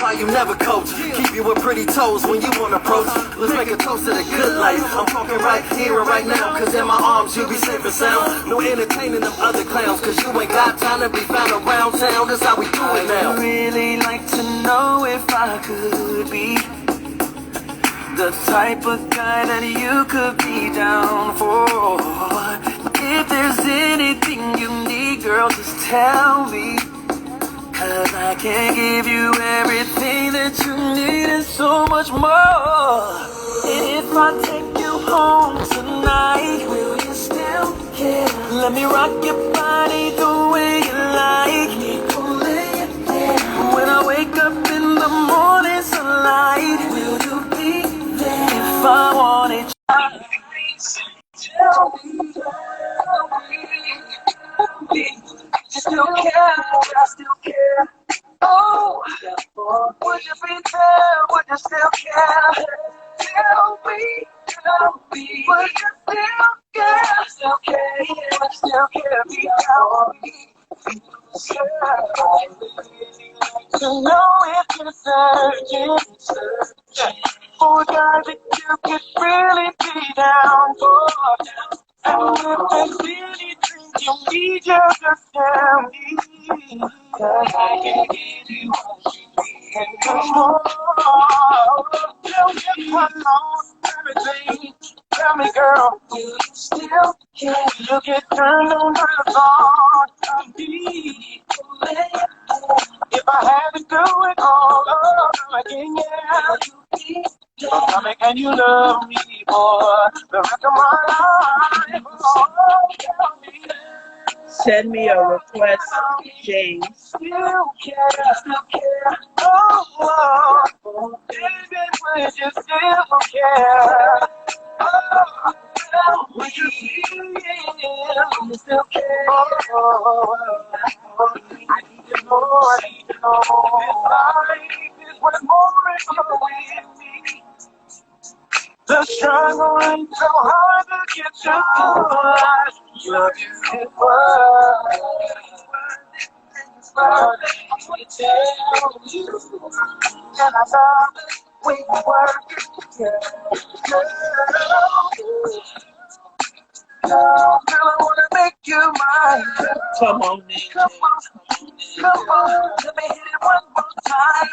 why you never coach. Keep you with pretty toes when you want to approach. Let's make a toast to the good life. I'm talking right here and right now, cause in my arms you be safe and sound. No entertaining them other clowns, cause you ain't got time to be found around town. That's how we do it now. I'd really like to know if I could be the type of guy that you could be down for. If there's anything you need, girl, just tell me. Cause I can give you everything that you need and so much more. And if I take you home tonight, will you still care? Let me rock your body the way you like me. When I wake up in the morning sunlight, will you be there? If I wanted you, tell me, you still care, I still care. Oh, would you be there? Would you still care? Tell me, would you still care? Still care, still care. Tell me, to know if you're searching for a guy that you could really be down for. And if there's anything you need, you just tell me. Cause I can give you what you need and much more. Tell me what knows everything. Tell me, girl, do you still care? You get turned on by the thought of me. If I had to do it all over again, yeah. Tell me, can you love me for the rest of my life? Oh, tell me. Send me a request, James. Still care. Oh, baby, would you still care? Oh, would you still care? Oh, I need to know, This life is worth more if you're with me. The struggle ain't so hard to get to. You're beautiful. But let me tell you, and I love it when you work together. Girl, I wanna make you mine. Come on, man. Come on, let me hit it one more time.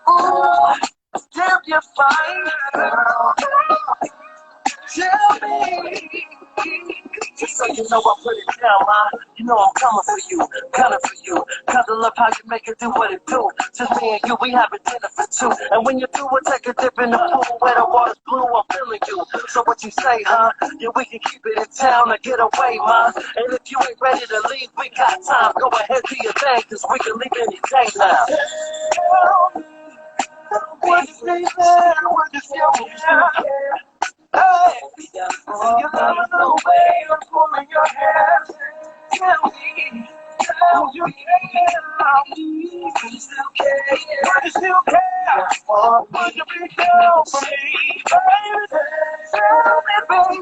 Ooh, damn, you're fine. Tell me. Just so you know I put it down, man. You know I'm coming for you, coming for you. Cause I love how you make it do what it do. Just me and you, we have a dinner for two. And when you do it, take a dip in the pool where the water's blue, I'm feeling you. So what you say, huh? Yeah, we can keep it in town or get away, man. And if you ain't ready to leave, we got time. Go ahead, do your thing, cause we can leave any day now. Would you stay there? Would you still care? Hey, you love the way you're pulling your hair. Tell me, would you care? Would you still care? Would you still care? Or would you be down for me, baby? Tell me, baby,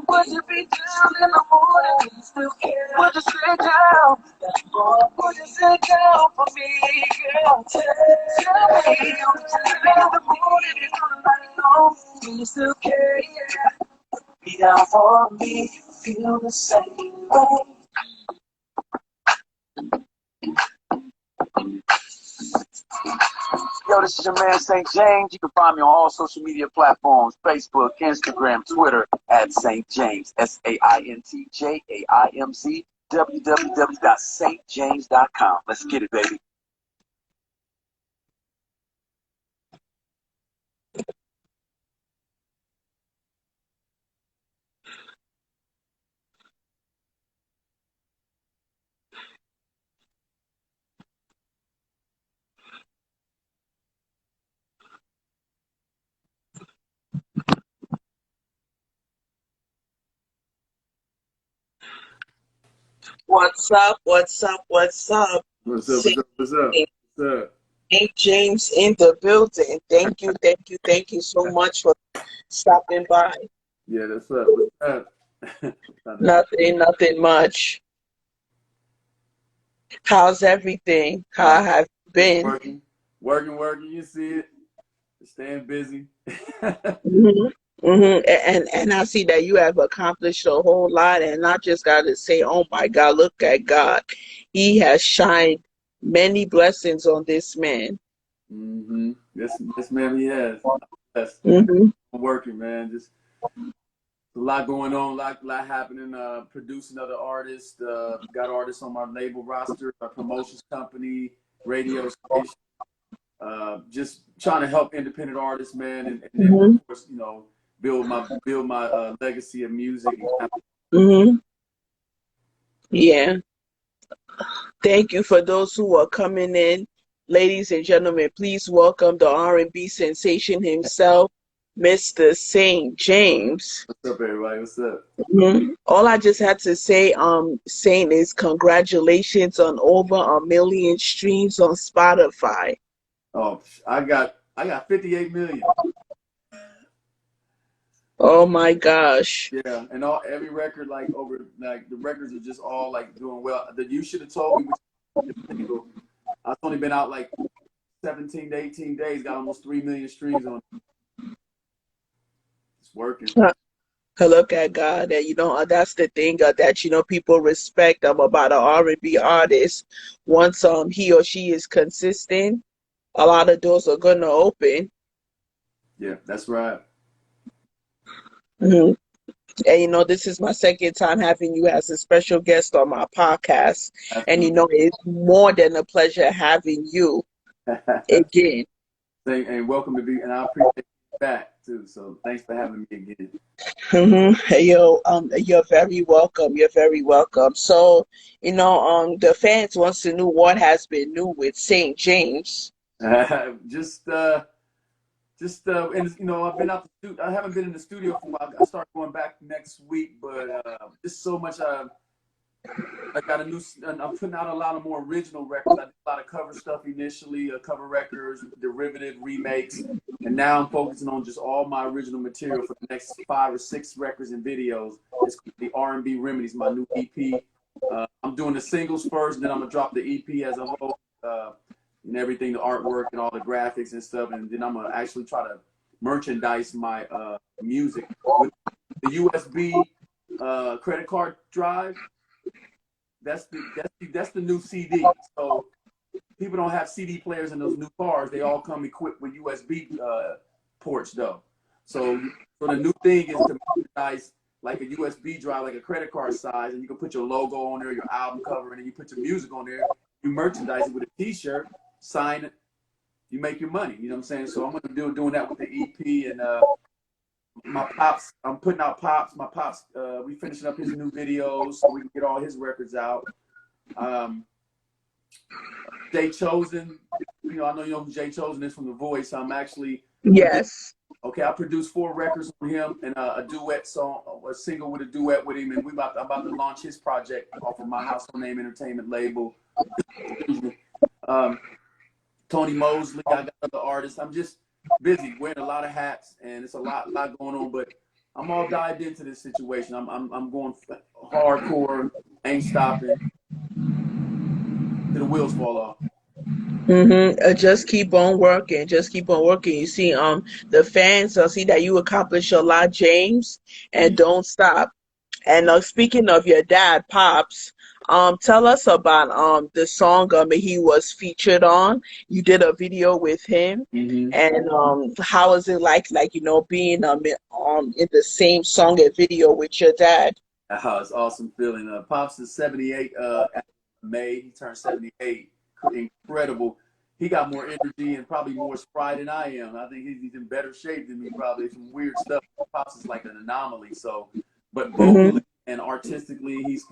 would you be down in the morning? Would you still care? Would you stay down? Or would you stay down for me, girl? Tell me, would you leave in the morning and all night long? Do you still care? Be down for me, feel the same way. Yo, this is your man St. James. You can find me on all social media platforms, Facebook, Instagram, Twitter, at St. James, SaintJaimz, www.stjames.com. Let's get it, baby. What's up? What's up? What's up? What's up? What's up? What's up? What's up? St. James in the building. Thank you so much for stopping by. Yeah, that's up. What's up? Nothing much. How's everything? Uh, How have you just been? working. You see it. Staying busy. Hmm. And I see that you have accomplished a whole lot, and I just got to say, oh my God, look at God. He has shined many blessings on this man. Yes, ma'am. He has. Yes, Hmm. I'm working, man. Just a lot going on, lot happening. Producing other artists. Got artists on my label roster, a promotions company, radio station. Just trying to help independent artists, man, and then Hmm. of course, build my legacy of music. Hmm. Yeah. Thank you for those who are coming in. Ladies and gentlemen, please welcome the R&B sensation himself, Mr. St. James. What's up, everybody? What's up? All I just had to say, Saint, is congratulations on over 1 million streams on Spotify. Oh, I got 58 million. Oh my gosh. Yeah, and every record the records are just all like doing well. That you should have told me which single. I've only been out like 17 to 18 days. Got almost 3 million streams on it. It's working. Look at God, and that's the thing that people respect about an R&B artist. Once he or she is consistent, a lot of doors are gonna open. Yeah, that's right. Mhm. And this is my second time having you as a special guest on my podcast. And Absolutely. it's more than a pleasure having you again. And welcome to be, and I appreciate you back too. So thanks for having me again. You're very welcome. You're very welcome. So, the fans wants to know what has been new with St. James. just and I've been out the studio. I haven't been in the studio for a while. I start going back next week, but just so much. I got I'm putting out a lot of more original records. I did a lot of cover stuff initially, cover records, derivative remakes, and now I'm focusing on just all my original material for the next 5 or 6 records and videos. It's the R&B Remedies, my new EP. I'm doing the singles first, then I'm gonna drop the EP as a whole, and everything, the artwork and all the graphics and stuff, and then I'm gonna actually try to merchandise my music with the USB credit card drive. That's the new CD. So people don't have CD players in those new cars. They all come equipped with USB ports, though. So the new thing is to merchandise like a USB drive, like a credit card size, and you can put your logo on there, your album cover, and then you put your music on there. You merchandise it with a T-shirt, sign it, you make your money. You know what I'm saying? So I'm gonna doing that with the EP and my pops. I'm putting out pops. My pops. We finishing up his new videos so we can get all his records out. Jay Chosen. I know you know who Jay Chosen is from The Voice. I'm actually Yes. okay. I produced 4 records on him and a duet song, a single with a duet with him, and I'm about to launch his project off of my household name entertainment label. Tony Mosley. I got other artists. I'm just busy wearing a lot of hats, and it's a lot going on. But I'm all dived into this situation. I'm going hardcore. Ain't stopping till the wheels fall off. Just keep on working. Just keep on working. You see, the fans see that you accomplish a lot, James, and don't stop. And speaking of your dad, Pops, tell us about the song he was featured on. You did a video with him, and how is it like being in the same song and video with your dad? It's awesome feeling. Pops is 78. May he turned 78. Incredible. He got more energy and probably more spry than I am. I think he's in better shape than me. Probably some weird stuff. Pops is like an anomaly. So, but vocally and artistically, he's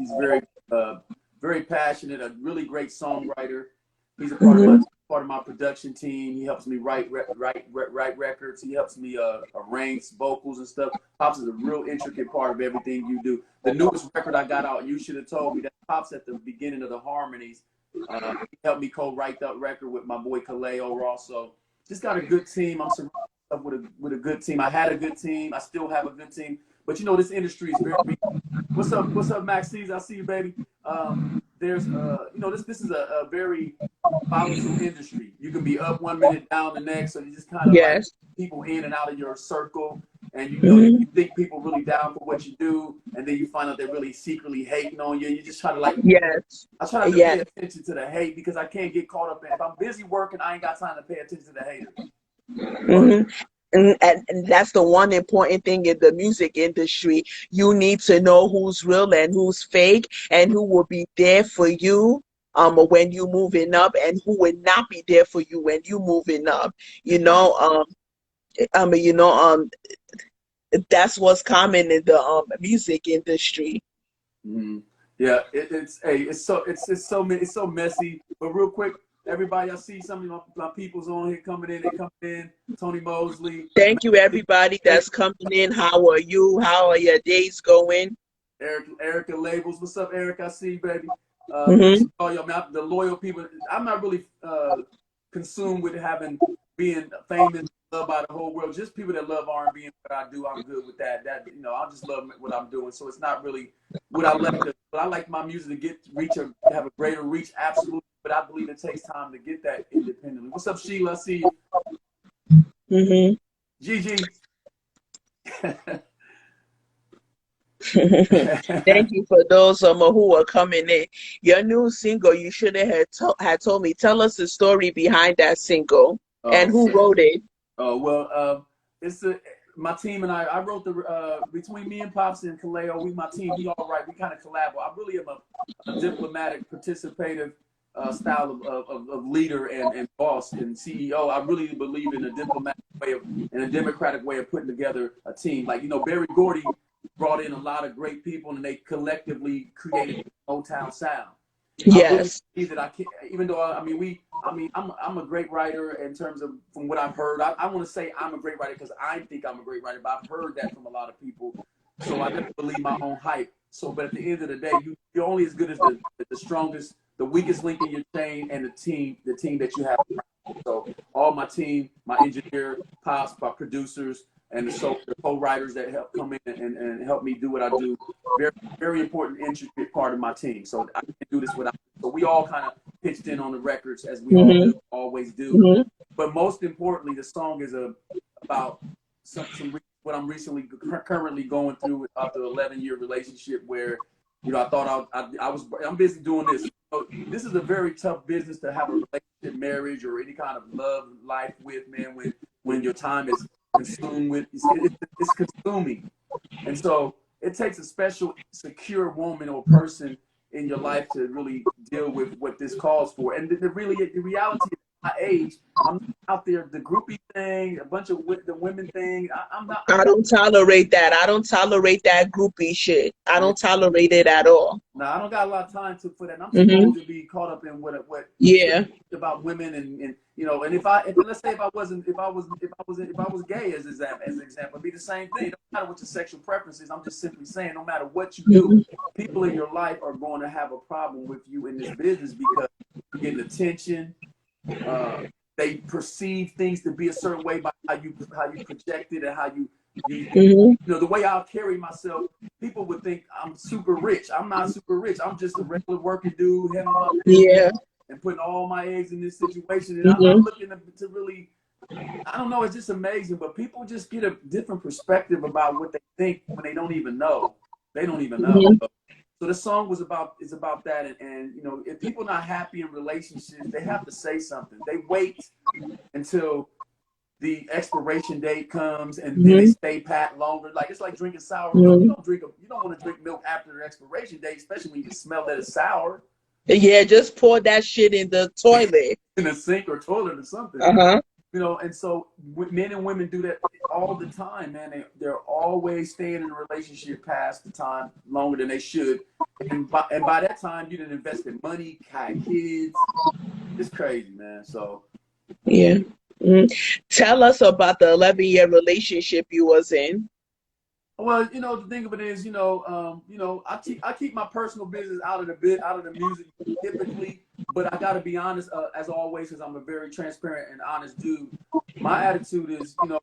very passionate. A really great songwriter. He's a part of my production team. He helps me write records. He helps me arrange vocals and stuff. Pops is a real intricate part of everything you do. The newest record I got out, You Should Have Told Me, that Pops at the beginning of the harmonies. He helped me co-write that record with my boy Kaleo Ross. So just got a good team. I'm surrounded with a good team. I had a good team. I still have a good team. But this industry is very. What's up, Max C's? I see you, baby. there's you know, this is a very volatile industry. You can be up one minute, down the next, so you just kind of like Yes. people in and out of your circle, and you know Mm-hmm. you think people really down for what you do, and then you find out they're really secretly hating on you. You just try to like, Yes. I try not to pay Yes. attention to the hate because I can't get caught up in. If I'm busy working, I ain't got time to pay attention to the haters. But Mm-hmm. And that's the one important thing in the music industry. You need to know who's real and who's fake, and who will be there for you when you moving up, and who will not be there for you when you moving up. You know, I mean, you know, that's what's common in the music industry. mhm. Yeah, it's hey, it's so messy. But real quick, everybody, I see some of my people's on here coming in. They coming in. Tony Mosley, Thank you, everybody that's coming in. How are you? How are your days going? Erica Labels. What's up, Eric? I see you, baby. Mm-hmm. Appreciate all y'all. Man, the loyal people. I'm not really consumed with being famous, loved by the whole world. Just people that love R&B and what I do, I'm good with that. That you know, I just love what I'm doing. So it's not really what I like. But I like my music to have a greater reach. Absolutely. But I believe it takes time to get that independently. What's up, Sheila? I see you. Mm-hmm. Gigi. Thank you for those who are coming in. Your new single, you should have had told me. Tell us the story behind that single and Oh, who wrote it. oh well, it's my team and I wrote the between me and Pops and Kaleo, my team, we all right. We kind of collab. I really am a diplomatic, participative style of leader and boss and CEO. I really believe in a diplomatic way and a democratic way of putting together a team. Like, you know, Berry Gordy brought in a lot of great people and they collectively created the Motown sound. I really Yes. believe that I can't, even though I'm a great writer in terms of from what I've heard. I want to say I'm a great writer because I think I'm a great writer, but I've heard that from a lot of people. So I never believe my own hype. So, but at the end of the day, you're only as good as the strongest, the weakest link in your chain, and the team that you have. So all my team, my engineer, Pops, my producers, and the co-writers that help come in and help me do what I do. Very, very important, intricate part of my team. So I can't do this without. So we all kind of pitched in on the records as we all Mm-hmm. do, always do. Mm-hmm. But most importantly, the song is about what I'm currently going through after an 11-year relationship where, you know, I thought I'm busy doing this. So this is a very tough business to have a relationship, marriage, or any kind of love life with, man. When your time is consumed with, it's consuming, and so it takes a special, secure woman or person in your life to really deal with what this calls for. And the reality of my age, I'm not out there the groupie thing, a bunch of the women thing. I'm not. I don't tolerate that. I don't tolerate that groupie shit. I Yeah. don't tolerate it at all. No, I don't got a lot of time for that. And I'm too Mm-hmm. old to be caught up in what Yeah. about women and you know. And let's say if I was gay as an example, it'd be the same thing. No matter what your sexual preference is, I'm just simply saying, no matter what you do, Mm-hmm. people in your life are going to have a problem with you in this business because you're getting attention. They perceive things to be a certain way by how you project it and how you Mm-hmm. know, the way I'll carry myself, people would think I'm super rich. I'm not super rich. I'm just a regular working dude, having my business Yeah. and putting all my eggs in this situation. And I'm Mm-hmm. looking to really, I don't know, it's just amazing. But people just get a different perspective about what they think when they don't even know. They don't even know. Mm-hmm. So the song is about that. And you know, if people not happy in relationships, they have to say something. They wait until the expiration date comes and then they Mm-hmm. stay pat longer. Like it's like drinking sour milk. Mm-hmm. You don't want to drink milk after the expiration date, especially when you can smell that it's sour Yeah, just pour that shit in the toilet. in a sink or toilet or something. Uh-huh. You know, and so men and women do that all the time, man. They're always staying in a relationship past the time, longer than they should. And by that time, you didn't invest in money, had kids. It's crazy, man. So Yeah. Mm-hmm. Tell us about the 11-year relationship you was in. well, you know, the thing of it is, you know, I keep my personal business out of the music typically, but I got to be honest, as always, because I'm a very transparent and honest dude. My attitude is, you know,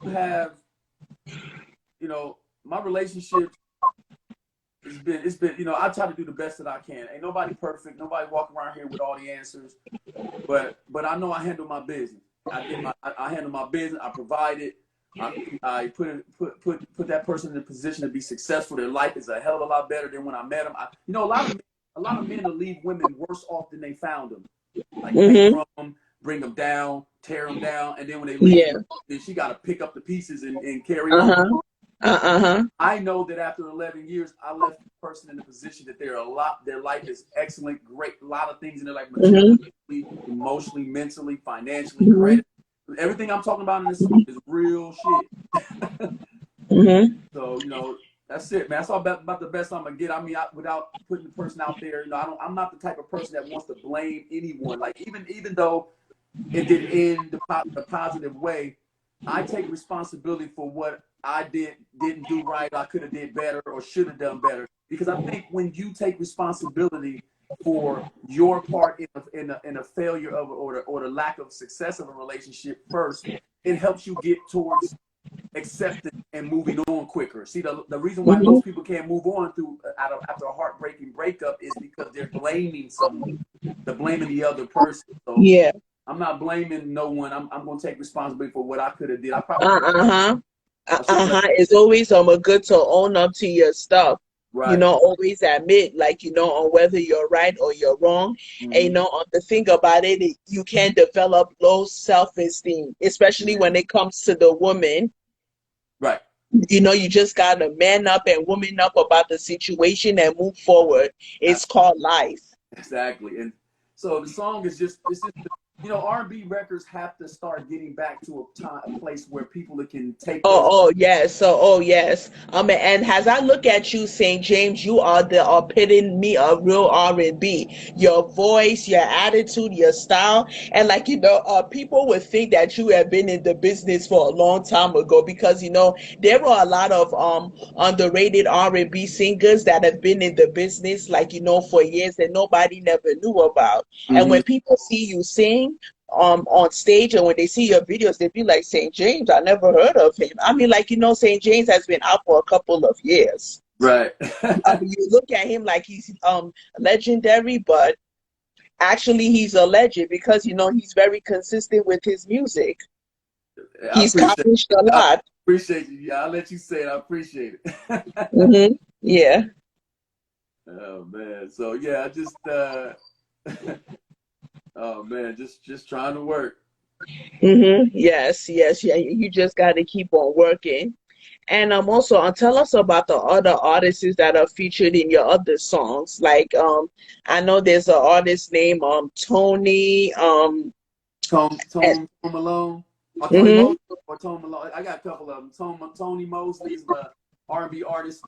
you have, you know, my relationships it's been, you know, I try to do the best that I can. Ain't nobody perfect. Nobody walking around here with all the answers. But I know I handle my business. I handle my business. I provide it. I put that person in a position to be successful. Their life is a hell of a lot better than when I met them. You know, a lot of men will leave women worse off than they found them. Like take from them, bring them down, tear them down, and then when they leave, then she got to pick up the pieces and carry on. I know that after 11 years, I left the person in the position that their life is excellent, great, a lot of things in their life, materially, emotionally, mentally, financially, credit. Everything I'm talking about in this song is real shit. So, you know, that's it, man. That's all about the best I'm gonna get. I mean, without putting the person out there, you know, I'm not the type of person that wants to blame anyone. Like even though it did end the positive way, I take responsibility for what I didn't do right. I could have did better or should have done better. Because I think when you take responsibility for your part in a failure of or the lack of success of a relationship first, it helps you get towards acceptance and moving on quicker. See, the reason why most people can't move on after a heartbreaking breakup is because they're blaming someone. They're blaming the other person. So I'm not blaming no one. I'm gonna take responsibility for what I could have did. I probably It's always good to own up to your stuff. Right. You know, always admit, like, you know, on whether you're right or you're wrong. And, you know, the thing about it, you can develop low self-esteem, especially when it comes to the woman. Right. You know, you just got to man up and woman up about the situation and move forward. It's called life. Exactly. And so the song is just you know, R&B records have to start getting back to a place where people can take. Yes. And as I look at you, St. James, you are the epitome of real R&B. Your voice, your attitude, your style, and like, you know, people would think that you have been in the business for a long time ago, because, you know, there were a lot of underrated R&B singers that have been in the business, like, you know, for years that nobody never knew about. And when people see you sing on stage, and when they see your videos, they be like, St. James, I never heard of him. I mean, like, you know, St. James has been out for a couple of years. Right. You look at him like he's legendary, but actually he's a legend because, you know, he's very consistent with his music. He's accomplished a lot. I appreciate you. Yeah, I'll let you say it. I appreciate it. Yeah. Oh man. So yeah, I just oh man, just trying to work. Yes. Yeah, you just got to keep on working. And also tell us about the other artists that are featured in your other songs. Like I know there's an artist named Tony Tone Malone. Or Tony Mosley or Tone Malone. I got a couple of them. Tony Mosley is the R&B artist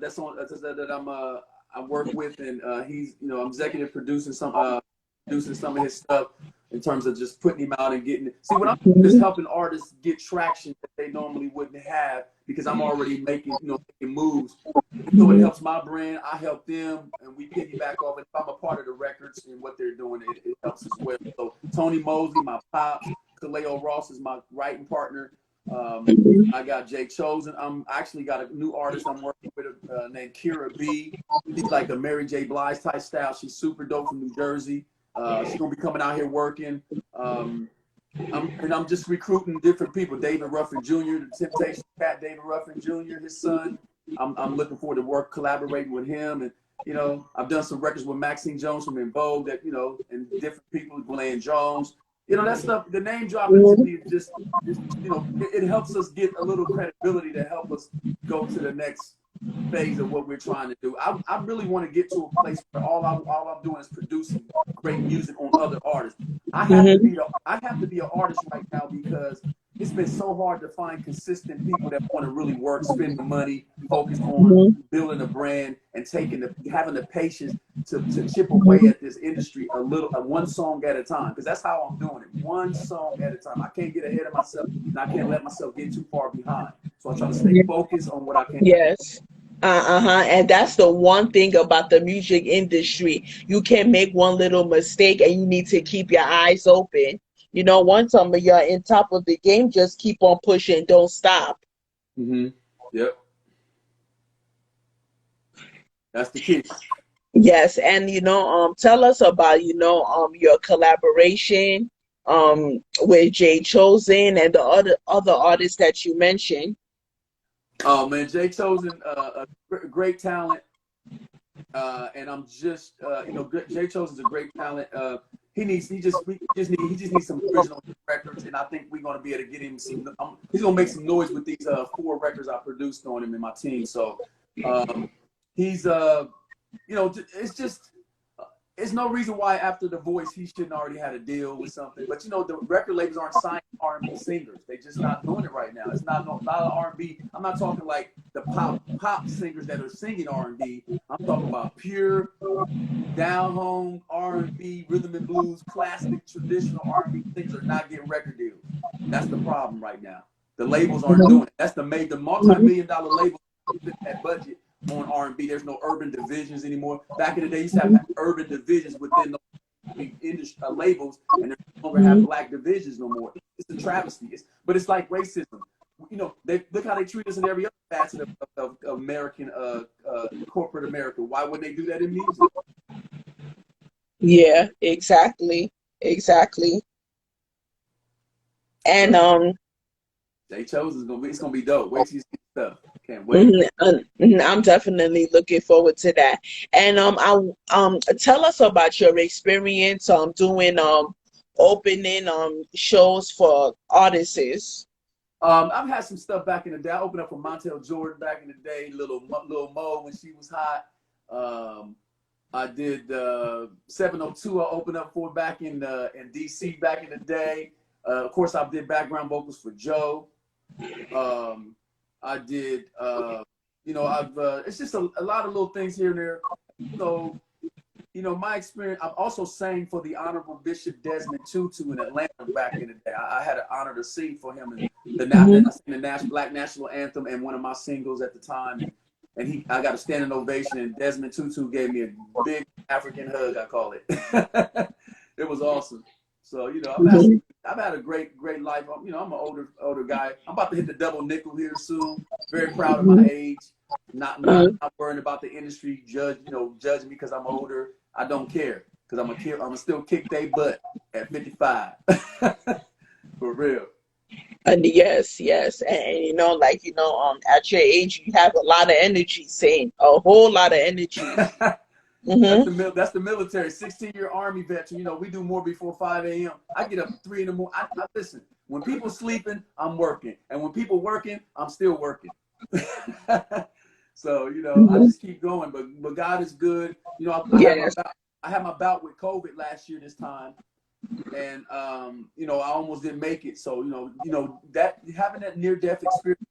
that's on that I work with, and he's, you know, I'm executive producing some of his stuff in terms of just putting him out and getting it. See, what I'm doing is helping artists get traction that they normally wouldn't have, because I'm already making moves. So it helps my brand, I help them, and we piggyback off. And if I'm a part of the records and what they're doing, it helps as well. So Tony Mosley, my pops, Kaleo Ross is my writing partner. I got Jay Chosen. I'm actually got a new artist I'm working with named Kira B. She's like a Mary J. Blige type style. She's super dope from New Jersey. She's gonna be coming out here working. I'm just recruiting different people. David Ruffin Jr., the Temptation Cat, David Ruffin Jr., his son. I'm looking forward to collaborating with him. And, you know, I've done some records with Maxine Jones from In Vogue, that, you know, and different people, Glenn Jones. You know, that stuff, the name dropping to me is just, you know, it helps us get a little credibility to help us go to the next phase of what we're trying to do. I really want to get to a place where all I'm doing is producing great music on other artists. I have to be an artist right now, because it's been so hard to find consistent people that want to really work, spend the money, focus on building a brand, and having the patience to chip away at this industry one song at a time. Because that's how I'm doing it, one song at a time. I can't get ahead of myself, and I can't let myself get too far behind. So I try to stay focused on what I can. Yes. And that's the one thing about the music industry. You can make one little mistake and you need to keep your eyes open. You know, once you're in top of the game, just keep on pushing, don't stop. Yep. That's the key. Yes, and tell us about your collaboration with Jay Chosen and the other artists that you mentioned. Oh man, Jay Chosen, great talent, and I'm just Jay Chosen's a great talent. He just needs some original records, and I think we're gonna be able to get him some. He's gonna make some noise with these 4 records I produced on him and my team. So he's it's just it's no reason why after The Voice he shouldn't already had a deal with something. But the record labels aren't signing R&B singers. They just not doing it right now. It's not a lot of R&B. I'm not talking like the pop singers that are singing R&B. I'm talking about pure down home R&B, rhythm and blues, classic traditional R&B singers are not getting record deals. That's the problem right now. The labels aren't doing it. That's the multi-million-dollar labels that budget on R&B. There's no urban divisions anymore. Back in the day, you used to have urban divisions within the industry labels, and they no longer have black divisions no more. It's a travesty. But it's like racism. Look how they treat us in every other facet of American corporate America. Why would they do that in music? Yeah, exactly. And Jay Chosen it's gonna be dope. Wait till you see stuff. Can't wait. I'm definitely looking forward to that. And tell us about your experience doing opening shows for artists. I've had some stuff back in the day. I opened up for Montel Jordan back in the day, little Mo when she was hot. I did 702. I opened up for back in DC back in the day. Of course, I did background vocals for Joe. I did, it's just a lot of little things here and there. So, my experience, I've also sang for the Honorable Bishop Desmond Tutu in Atlanta back in the day. I had an honor to sing for him in the Black National Anthem and one of my singles at the time. And I got a standing ovation, and Desmond Tutu gave me a big African hug, I call it. It was awesome. So, I've had a great life. I'm an older guy. I'm about to hit the double nickel here soon. Very proud of my age. Not worrying about the industry judging me because I'm older. I don't care because I'm gonna still kick their butt at 55. For real. And yes, and at your age, you have a lot of energy, saying a whole lot of energy. That's the military. 16-year Army veteran. We do more before 5 a.m. I get up at 3 in the morning. I listen. When people sleeping, I'm working, and when people working, I'm still working. So I just keep going. But God is good. I had my bout with COVID last year this time. And I almost didn't make it. So that having that near-death experience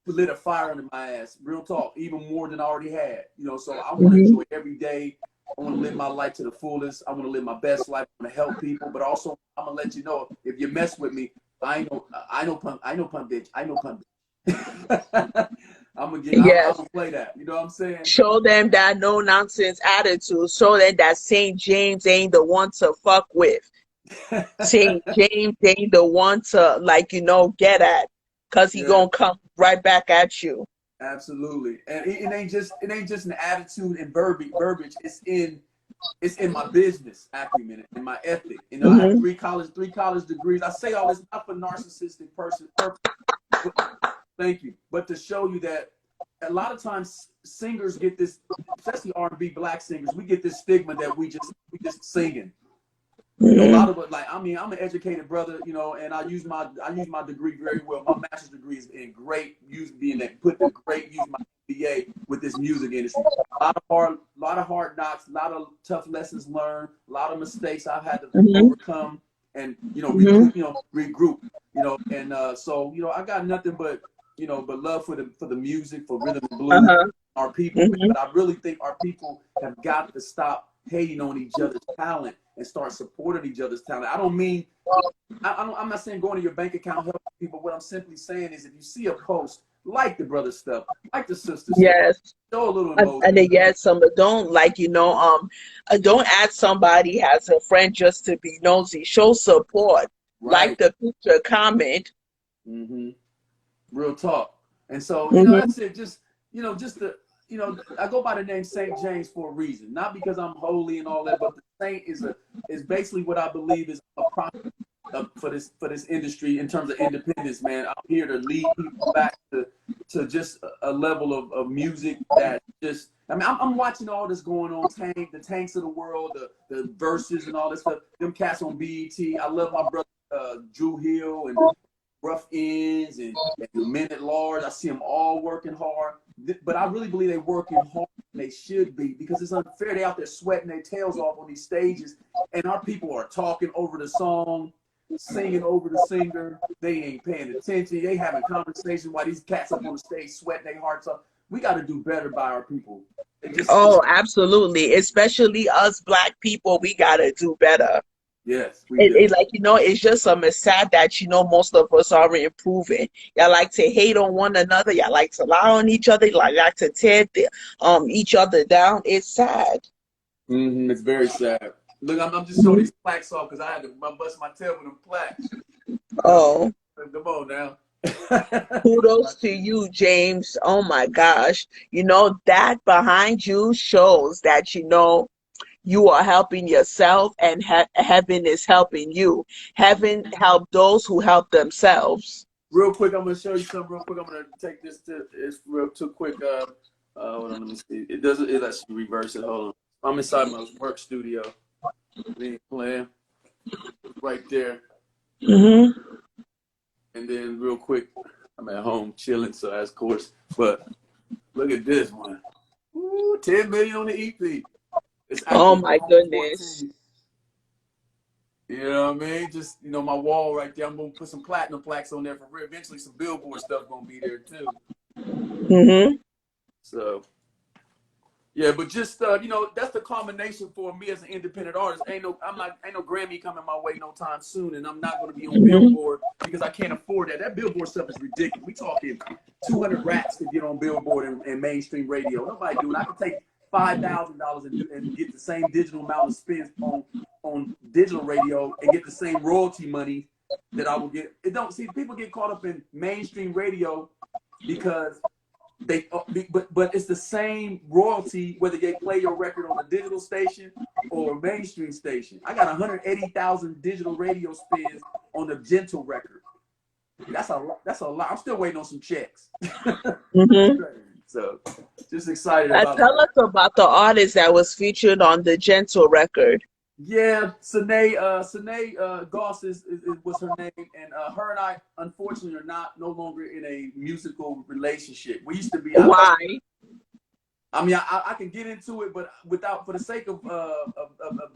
lit a fire under my ass. Real talk, even more than I already had. So I want to enjoy every day. I want to live my life to the fullest. I want to live my best life. I want to help people, but also I'm gonna let you know if you mess with me, I know punk bitch. I'm gonna play that. You know what I'm saying? Show them that no nonsense attitude. Show them that St. James ain't the one to fuck with. St. James ain't the one to get at, cause he gonna come right back at you. Absolutely, and it ain't just an attitude and verbiage. It's in my business acumen and my ethic. I have three college degrees. I say all this not for narcissistic purpose. Thank you, but to show you that a lot of times singers get this, especially R&B black singers, we get this stigma that we just singing. A lot of it, I'm an educated brother, and I use my degree very well. My master's degree is in great use, use my MBA with this music industry. A lot of hard knocks, a lot of tough lessons learned, a lot of mistakes I've had to overcome, and regroup, and so I got nothing but love for the music, for rhythm and blues, our people. But I really think our people have got to stop hating on each other's talent and start supporting each other's talent. I don't mean, I'm not saying going to your bank account helping people. What I'm simply saying is if you see a post, like the brother stuff, like the sister stuff, show a little emotion. And then don't add somebody as a friend just to be nosy. Show support. Right. Like the picture, comment. Real talk. And so, that's it. Just, you know, I go by the name St. James for a reason, not because I'm holy and all that, but the saint is basically what I believe is a prophet for this industry in terms of independence, man. I'm here to lead people back to just a level of music that just. I mean, I'm watching all this going on, the Tanks of the world, the verses and all this stuff. Them cats on BET. I love my brother Drew Hill and Rough Ends and the Men at Large. I see them all working hard, but I really believe they're working hard and they should be, because it's unfair. They out there sweating their tails off on these stages, and our people are talking over the song, singing over the singer. They ain't paying attention. They having conversations while these cats up on the stage sweating their hearts off. We got to do better by our people. Oh, absolutely. Especially us Black people, we got to do better. Yes, we do. Like, you know, it's just sad that, you know, most of us are improving. Y'all like to hate on one another. Y'all like to lie on each other. Y'all like to tear each other down. It's sad. It's very sad. Look, I'm just showing these plaques off because I had to bust my tail with them plaques. Oh. Come on now. Kudos to you, James. Oh my gosh. You know, that behind you shows that, you know, you are helping yourself, and heaven is helping you. Heaven help those who help themselves. Real quick, I'm going to show you something real quick. I'm going to take this to, it's real too quick. Hold on, let me see. It lets you reverse it. Hold on. I'm inside my work studio. Playing right there. Mm-hmm. And then real quick, I'm at home chilling, so that's of course. But look at this one. Ooh, 10 million on the EP. Oh my goodness. 14. You know what I mean? Just, you know, my wall right there. I'm going to put some platinum plaques on there for real. Eventually some Billboard stuff going to be there too. Mm-hmm. So, yeah, but just, you know, that's the combination for me as an independent artist. Ain't no Grammy coming my way no time soon, and I'm not going to be on Billboard because I can't afford that. That Billboard stuff is ridiculous. We talking 200 rats to get on Billboard and mainstream radio. Nobody doing. I can take $5,000 and get the same digital amount of spins on digital radio and get the same royalty money that I will get. It don't see people get caught up in mainstream radio because they but it's the same royalty whether they play your record on a digital station or a mainstream station. I got 180,000 digital radio spins on the Gentle record. That's a lot. I'm still waiting on some checks. Mm-hmm. So just excited about Tell us about the artist that was featured on the Gentle record. Yeah, Sine Goss was her name, and her and I unfortunately are no longer in a musical relationship. We used to be. Why? I mean, I can get into it, but for the sake of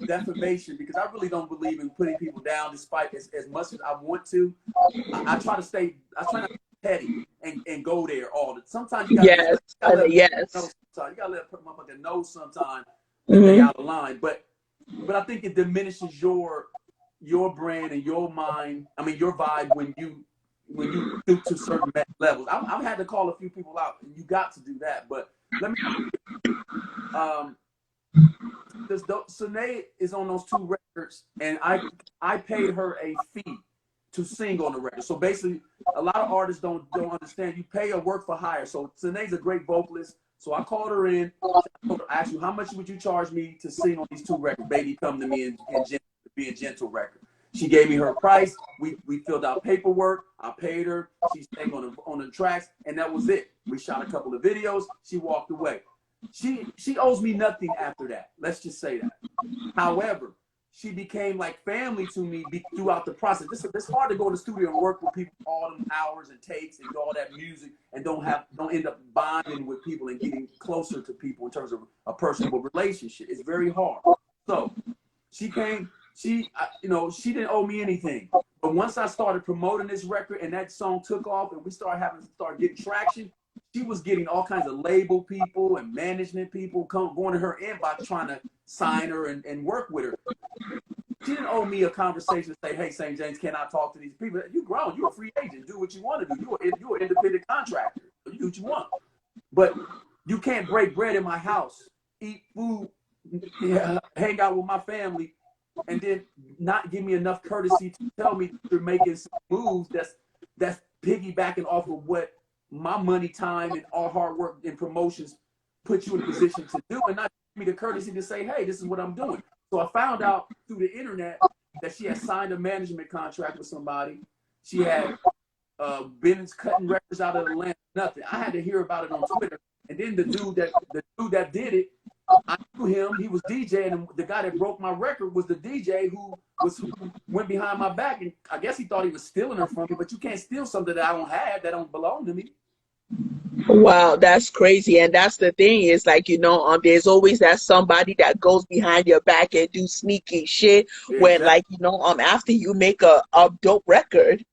defamation, because I really don't believe in putting people down, despite as much as I want to. I try not to be petty and go there all the. Sometimes you gotta let yes. You gotta let motherfucker know sometimes that they out of line, but I think it diminishes your brand and your mind. I mean, your vibe when you stoop to certain levels. I've had to call a few people out, and you got to do that. But let me. Sine is on those two records, and I paid her a fee to sing on the record. So basically, a lot of artists don't understand. You pay a work for hire. So Sine's a great vocalist. So I called her in. I asked you, how much would you charge me to sing on these two records? Baby, come to me and be a Gentle record. She gave me her price. We filled out paperwork. I paid her. She sang on the tracks, and that was it. We shot a couple of videos. She walked away. She owes me nothing after that. Let's just say that. However, she became like family to me throughout the process. It's hard to go in the studio and work with people all them hours and takes and do all that music and don't end up bonding with people and getting closer to people in terms of a personal relationship. It's very hard. So she came. She didn't owe me anything. But once I started promoting this record and that song took off and we started getting traction, she was getting all kinds of label people and management people going to her inbox trying to sign her and work with her. She didn't owe me a conversation to say, hey, St. James, can I talk to these people? You grown. You're a free agent. Do what you want to do. You're an independent contractor. You do what you want. But you can't break bread in my house, eat food, hang out with my family, and then not give me enough courtesy to tell me you're making some moves that's piggybacking off of what my money, time, and all hard work and promotions put you in a position to do, and not give me the courtesy to say, hey, this is what I'm doing. So I found out through the internet that she had signed a management contract with somebody. She had been cutting records out of Atlanta. Nothing. I had to hear about it on Twitter, and then the dude that did it, I knew him. He was DJing, and the guy that broke my record was the DJ who went behind my back, and I guess he thought he was stealing her from me. But you can't steal something that I don't have, that don't belong to me. Wow, that's crazy. And that's the thing is, like, there's always that somebody that goes behind your back and do sneaky shit when, Exactly. like, after you make a dope record.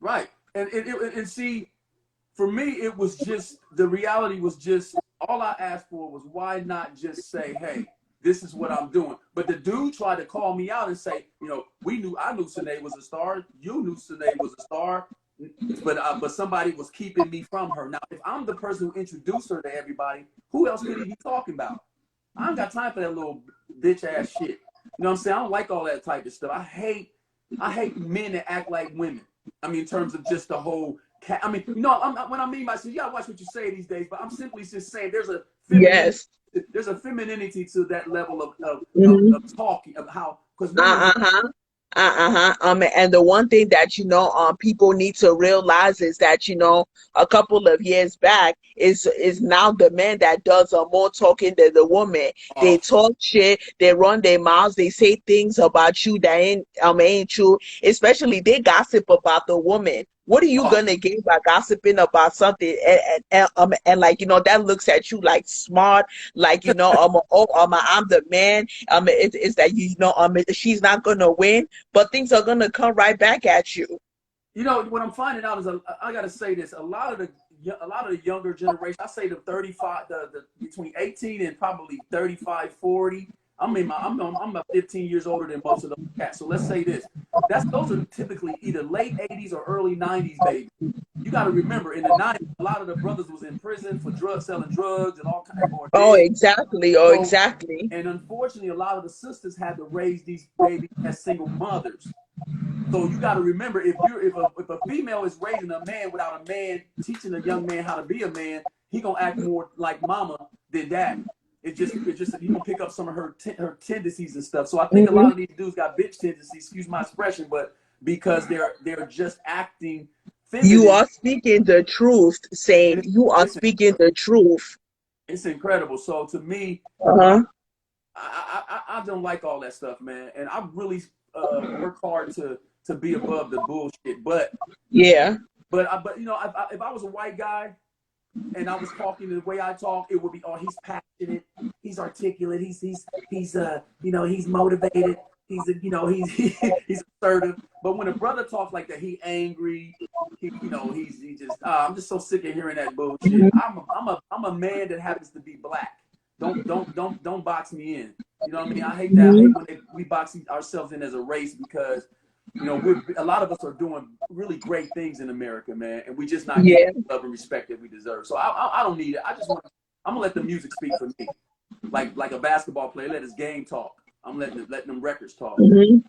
Right. And see, for me, it was just, the reality was just, all I asked for was, why not just say, hey, this is what I'm doing. But the dude tried to call me out and say, I knew Sinead was a star. You knew Sinead was a star. But somebody was keeping me from her. Now, if I'm the person who introduced her to everybody, who else could he be talking about? I don't got time for that little bitch ass shit. You know what I'm saying? I don't like all that type of stuff. I hate men that act like women. I mean, in terms of just the whole when I mean by, so you gotta watch what you say these days, but I'm simply just saying there's a femininity to that level of talking, of how, because and the one thing that people need to realize is that a couple of years back is now the man that does more talking than the woman. They talk shit, they run their mouths, they say things about you that ain't true. Especially they gossip about the woman. What are you gonna gain by gossiping about something and like that looks at you like smart, like I'm the man. It's that she's not gonna win, but things are gonna come right back at you. What I'm finding out is, I gotta say this, a lot of the younger generation, I say the 35, the between 18 and probably 35, 40. I'm about 15 years older than most of those cats. So let's say this. Those are typically either late 80s or early 90s babies. You got to remember, in the 90s, a lot of the brothers was in prison for selling drugs and all kinds of. Exactly. And unfortunately, a lot of the sisters had to raise these babies as single mothers. So you got to remember, if a female is raising a man without a man teaching a young man how to be a man, he gonna act more like mama than daddy. It's just he gonna pick up some of her tendencies and stuff. So I think a lot of these dudes got bitch tendencies, excuse my expression, but because they're just acting feminine. You are speaking the truth, saying you are speaking the truth. It's incredible. So to me, I don't like all that stuff, man. And I really work hard to be above the bullshit. But if I was a white guy and I was talking the way I talk, it would be, oh, he's passionate, he's articulate, he's motivated, he's assertive. But when a brother talks like that, he angry, he's just I'm just so sick of hearing that bullshit. I'm a man that happens to be black. Don't box me in. You know what I mean? I hate that. I hate when we box ourselves in as a race, because a lot of us are doing really great things in America, man, and we just not getting the love and respect that we deserve. So I don't need it. I'm gonna let the music speak for me, like a basketball player. Let his game talk. I'm letting them records talk. And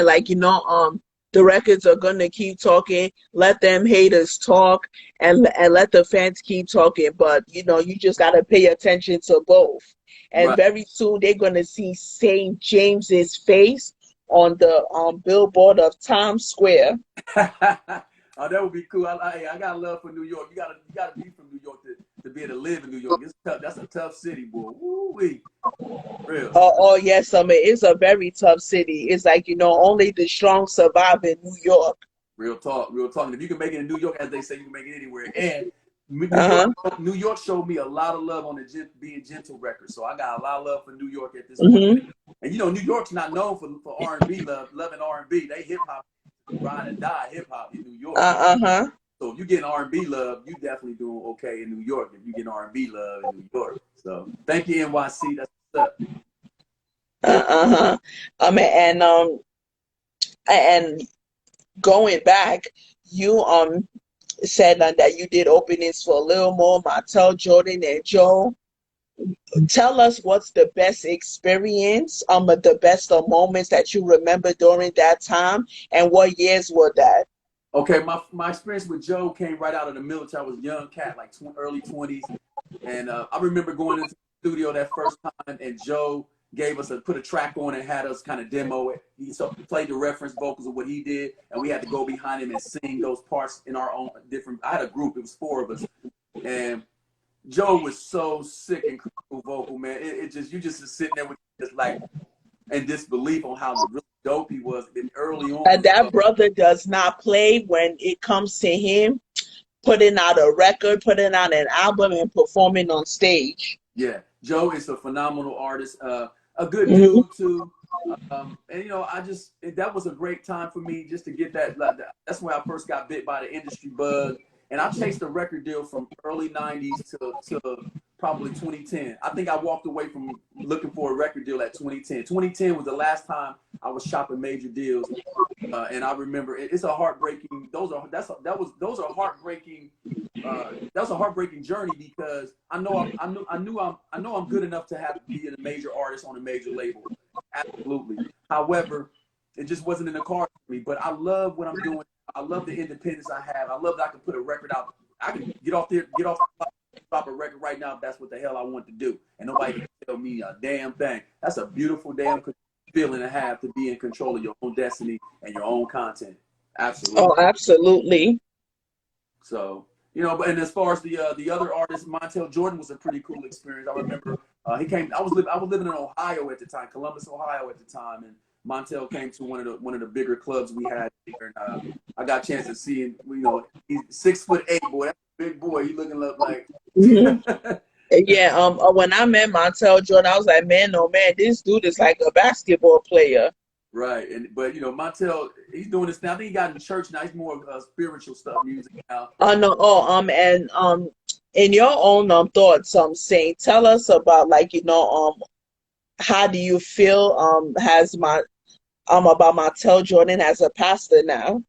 like the records are gonna keep talking. Let them haters talk, and let the fans keep talking. But you just gotta pay attention to both. And very soon they're gonna see St. James's face on the billboard of Times Square. Oh, that would be cool. I got love for New York. You gotta be from New York to be able to live in New York. It's tough. That's a tough city, boy. Woo-wee. Real. Oh yes, it's a very tough city. It's like only the strong survive in New York. Real talk. And if you can make it in New York, as they say, you can make it anywhere. And New York showed me a lot of love on the Being Gentle record. So I got a lot of love for New York at this point. And New York's not known for R&B loving R&B. They hip hop, ride and die hip hop in New York. So if you getting R&B love, you definitely doing okay in New York. If you getting R&B love in New York, so thank you, NYC. That's what's up. And going back, you said that you did openings for Lil Mo, Martell, Jordan, and Joe. Tell us what's the best experience, the best moments that you remember during that time, and what years were that? Okay, my experience with Joe came right out of the military. I was a young cat, like early 20s. And I remember going into the studio that first time, and Joe gave us put a track on and had us kind of demo it. He played the reference vocals of what he did, and we had to go behind him and sing those parts in our own different. I had a group; it was 4 of us, and Joe was so sick and cool vocal, man. It just you just sitting there with just like in disbelief on how really dope he was. And early on, And that brother does not play when it comes to him putting out a record, putting out an album, and performing on stage. yeah, Joe is a phenomenal artist, a good dude too. And you know, that was a great time for me just to get that. That's when I first got bit by the industry bug, and I chased a record deal from early '90s to probably 2010. I think I walked away from looking for a record deal at 2010. 2010 was the last time I was shopping major deals, and I remember it's a heartbreaking. Those are heartbreaking. That was a heartbreaking journey because I know I'm good enough to be a major artist on a major label. Absolutely. However, it just wasn't in the cards for me. But I love what I'm doing. I love the independence I have. I love that I can put a record out. I can get off the drop a record right now if that's what the hell I want to do. And nobody can tell me a damn thing. That's a beautiful damn feeling to have, to be in control of your own destiny and your own content. Absolutely. Oh, absolutely. So, you know, and as far as the other artist, Montel Jordan was a pretty cool experience. I remember he came. I was living in Ohio at the time, Columbus, Ohio at the time, and Montel came to one of the bigger clubs we had here, and I got a chance to see him. You know, he's 6'8", boy. That's a big boy. He looking like. Yeah. When I met Montel Jordan, I was like, man, oh man, this dude is like a basketball player. Right, but you know, Montel, he's doing this now. I think he got in church now. He's more spiritual stuff, music now. No. And in your own thoughts, Saint, tell us about, like, you know, how do you feel about Montel Jordan as a pastor now?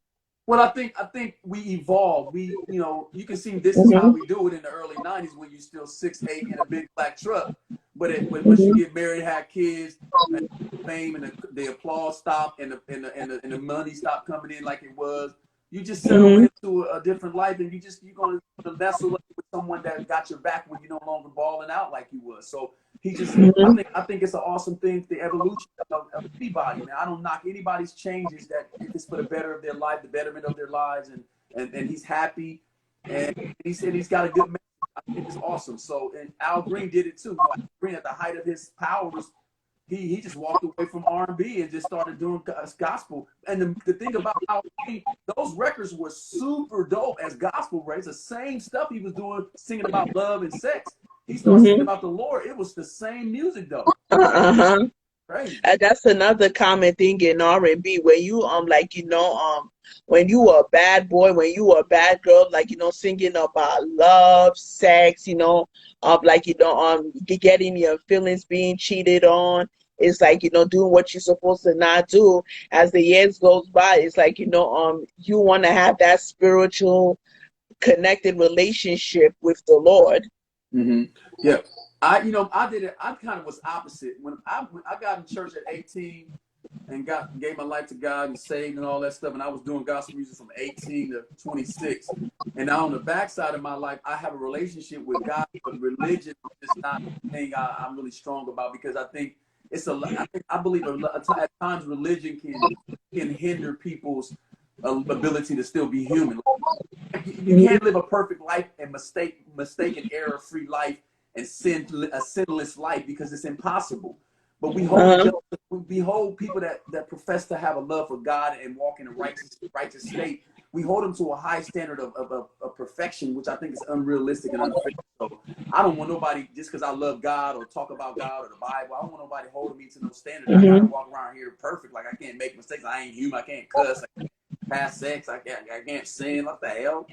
Well, I think we evolved. You know, you can see this is how we do it in the early '90s when you're still 6'8" in a big black truck. But once you get married, have kids, and fame and the applause stopped, and the money stopped coming in like it was, you just settle into a different life, and you're gonna vessel with someone that got your back when you're no longer balling out like you was. So he just, I think it's an awesome thing, the evolution of anybody. Man, I don't knock anybody's changes that if it's for the better of their life, the betterment of their lives, and he's happy, and he said he's got a good message. I think it's awesome. So, and Al Green did it too. You know, Al Green, at the height of his powers, he just walked away from R&B and just started doing gospel. And the thing about Al Green, those records were super dope as gospel records. The same stuff he was doing, singing about love and sex. He started singing about the Lord. It was the same music though. Crazy. That's another common thing in R&B, when you like, you know, when you were a bad boy, when you were a bad girl, like, you know, singing about love, sex, you know, like, you know, getting your feelings being cheated on. It's like, you know, doing what you're supposed to not do. As the years goes by, it's like, you know, you want to have that spiritual connected relationship with the Lord. Yeah. I did it. I kind of was opposite. When I got in church at 18 and gave my life to God and saved and all that stuff, and I was doing gospel music from 18 to 26. And now on the backside of my life, I have a relationship with God, but religion is not the thing I'm really strong about, because I think I believe at times religion can hinder people's ability to still be human. You can't live a perfect life and mistake and error-free life and a sinless life, because it's impossible. But we hold people that profess to have a love for God and walk in a righteous state. We hold them to a high standard of perfection, which I think is unrealistic and unfair. So I don't want nobody, just because I love God or talk about God or the Bible, I don't want nobody holding me to no standard. I gotta walk around here perfect, like I can't make mistakes. I ain't human. I can't cuss. I can't have sex. I can't sin. What the hell?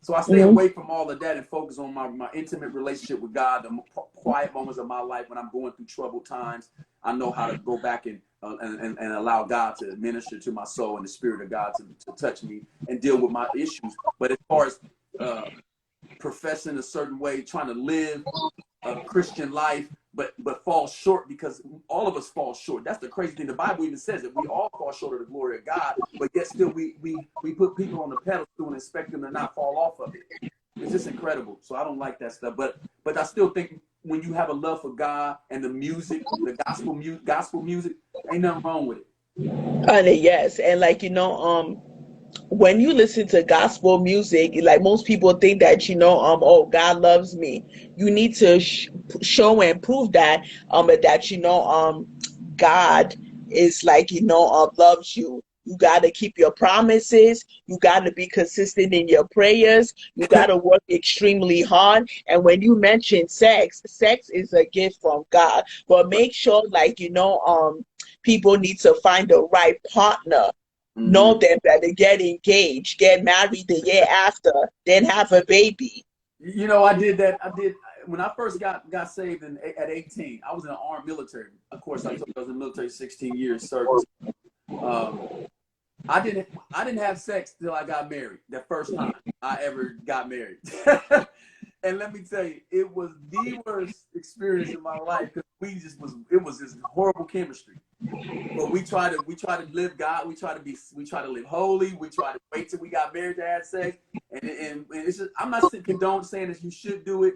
So I stay away from all of that and focus on my intimate relationship with God, the quiet moments of my life when I'm going through troubled times. I know how to go back and allow God to minister to my soul and the Spirit of God to touch me and deal with my issues. But as far as professing a certain way, trying to live a Christian life but fall short, because all of us fall short. That's the crazy thing. The Bible even says that we all fall short of the glory of God, but yet still we put people on the pedestal and expect them to not fall off of it. It's just incredible. So I don't like that stuff. But I still think when you have a love for God and the music, the gospel music, ain't nothing wrong with it. Yes, and like when you listen to gospel music, like most people think that oh, God loves me. You need to show and prove that that God is like loves you. You got to keep your promises. You got to be consistent in your prayers. You got to work extremely hard. And when you mention sex, sex is a gift from God. But make sure, people need to find the right partner. Know them better, get engaged, get married the year after, then have a baby. I did that. When I first got saved at 18. I was in the armed military. Of course, I was in the military 16 years service. I didn't have sex till I got married. The first time I ever got married. And let me tell you, it was the worst experience in my life, because it was this horrible chemistry. But we try to live God. We try to live holy. We try to wait till we got married to have sex. And it's just, I'm not saying that you should do it,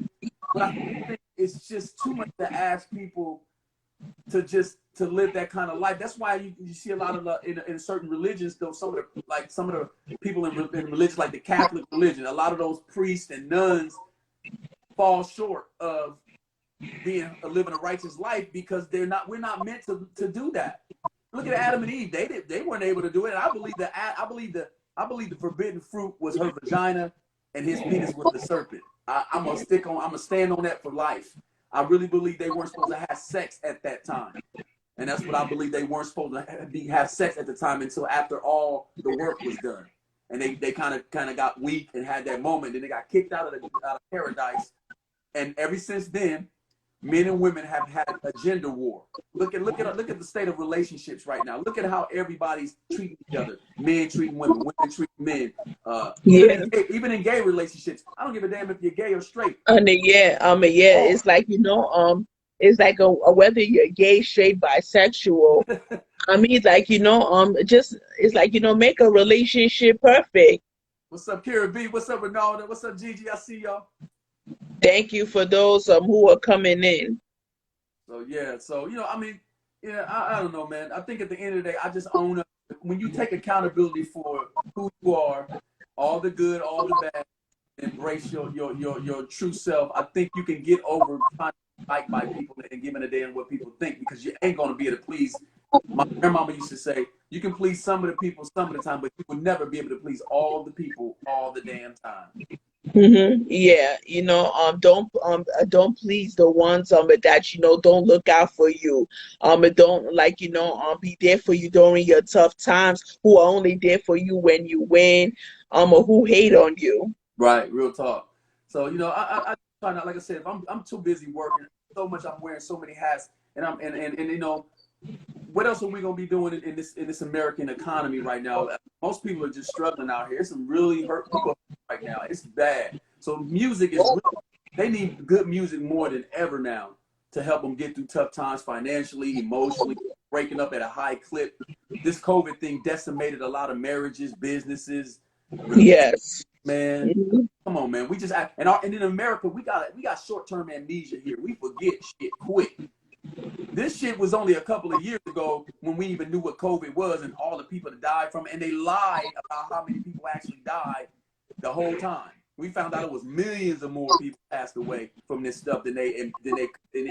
but I think it's just too much to ask people to live that kind of life. That's why you see a lot of in certain religions, though, some of the people in religions like the Catholic religion, a lot of those priests and nuns fall short of living a righteous life, because we're not meant to do that. Look at Adam and Eve. They weren't able to do it. And I believe the forbidden fruit was her vagina and his penis was the serpent. I'm gonna stand on that for life. I really believe they weren't supposed to have sex at that time. And that's what I believe. They weren't supposed to have sex at the time until after all the work was done. And they kind of got weak and had that moment. Then they got kicked out of paradise. And ever since then, men and women have had a gender war. Look at the state of relationships right now. Look at how everybody's treating each other. Men treating women, women treating men. Even in gay relationships, I don't give a damn if you're gay or straight. It's like it's like whether you're gay, straight, bisexual. I mean, like it's like make a relationship perfect. What's up, Kira B? What's up, Ronaldo? What's up, Gigi? I see y'all. Thank you for those who are coming in. So I don't know, man. I think at the end of the day, I just own up. When you take accountability for who you are, all the good, all the bad, embrace your true self, I think you can get over trying to like by people and giving a damn what people think, because you ain't gonna be able to please. My grandmama used to say, you can please some of the people some of the time, but you will never be able to please all the people all the damn time. Yeah, don't please the ones that don't look out for you. Don't be there for you during your tough times, who are only there for you when you win, or who hate on you. Right, real talk. So I try not, like I said, if I'm too busy working so much, I'm wearing so many hats, and what else are we gonna be doing in this American economy right now? Most people are just struggling out here. There's some really hurt people right now. It's bad. So music is real. They need good music more than ever now to help them get through tough times financially, emotionally, breaking up at a high clip. This COVID thing decimated a lot of marriages, businesses. Yes. Man, come on, man. We just and in America, we got short-term amnesia here. We forget shit quick. This shit was only a couple of years ago when we even knew what COVID was and all the people that died from it, and they lied about how many people actually died the whole time. We found out it was millions of more people passed away from this stuff than they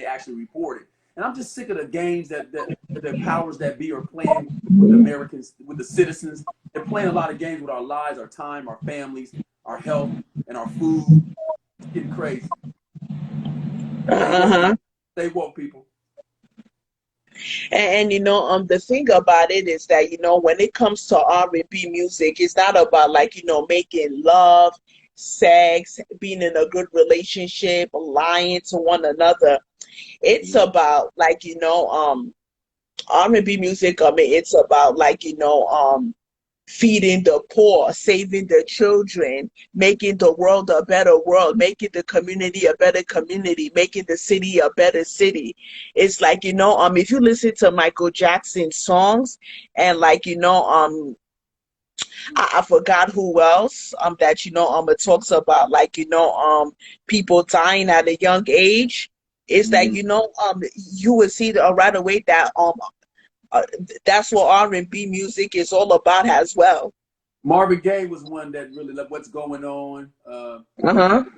actually reported. And I'm just sick of the games that the powers that be are playing with Americans, with the citizens. They're playing a lot of games with our lives, our time, our families, our health, and our food. It's getting crazy. Stay woke, people. And the thing about it is that when it comes to R&B music, it's not about making love, sex, being in a good relationship, lying to one another. It's about R&B music. I mean, it's about feeding the poor, saving the children, making the world a better world, making the community a better community, making the city a better city. It's like, if you listen to Michael Jackson's songs and like, I forgot who else that it talks about like people dying at a young age. It's like you would see right away that that's what R&B music is all about as well. Marvin Gaye was one that really like what's going on. You know what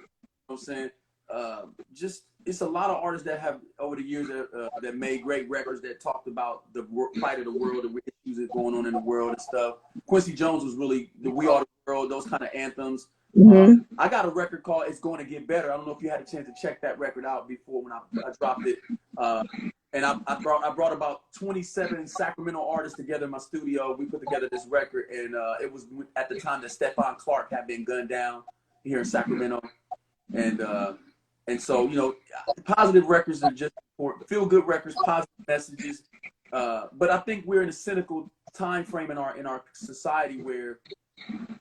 I'm saying? Just it's a lot of artists that have over the years that made great records that talked about the plight of the world, the issues that going on in the world and stuff. Quincy Jones was really the We Are the World, those kind of anthems. I got a record called It's Going to Get Better. I don't know if you had a chance to check that record out before when I dropped it. And I brought about 27 Sacramento artists together in my studio. We put together this record, and it was at the time that Stephon Clark had been gunned down here in Sacramento. And so, positive records are just feel-good records, positive messages. But I think we're in a cynical time frame in our society where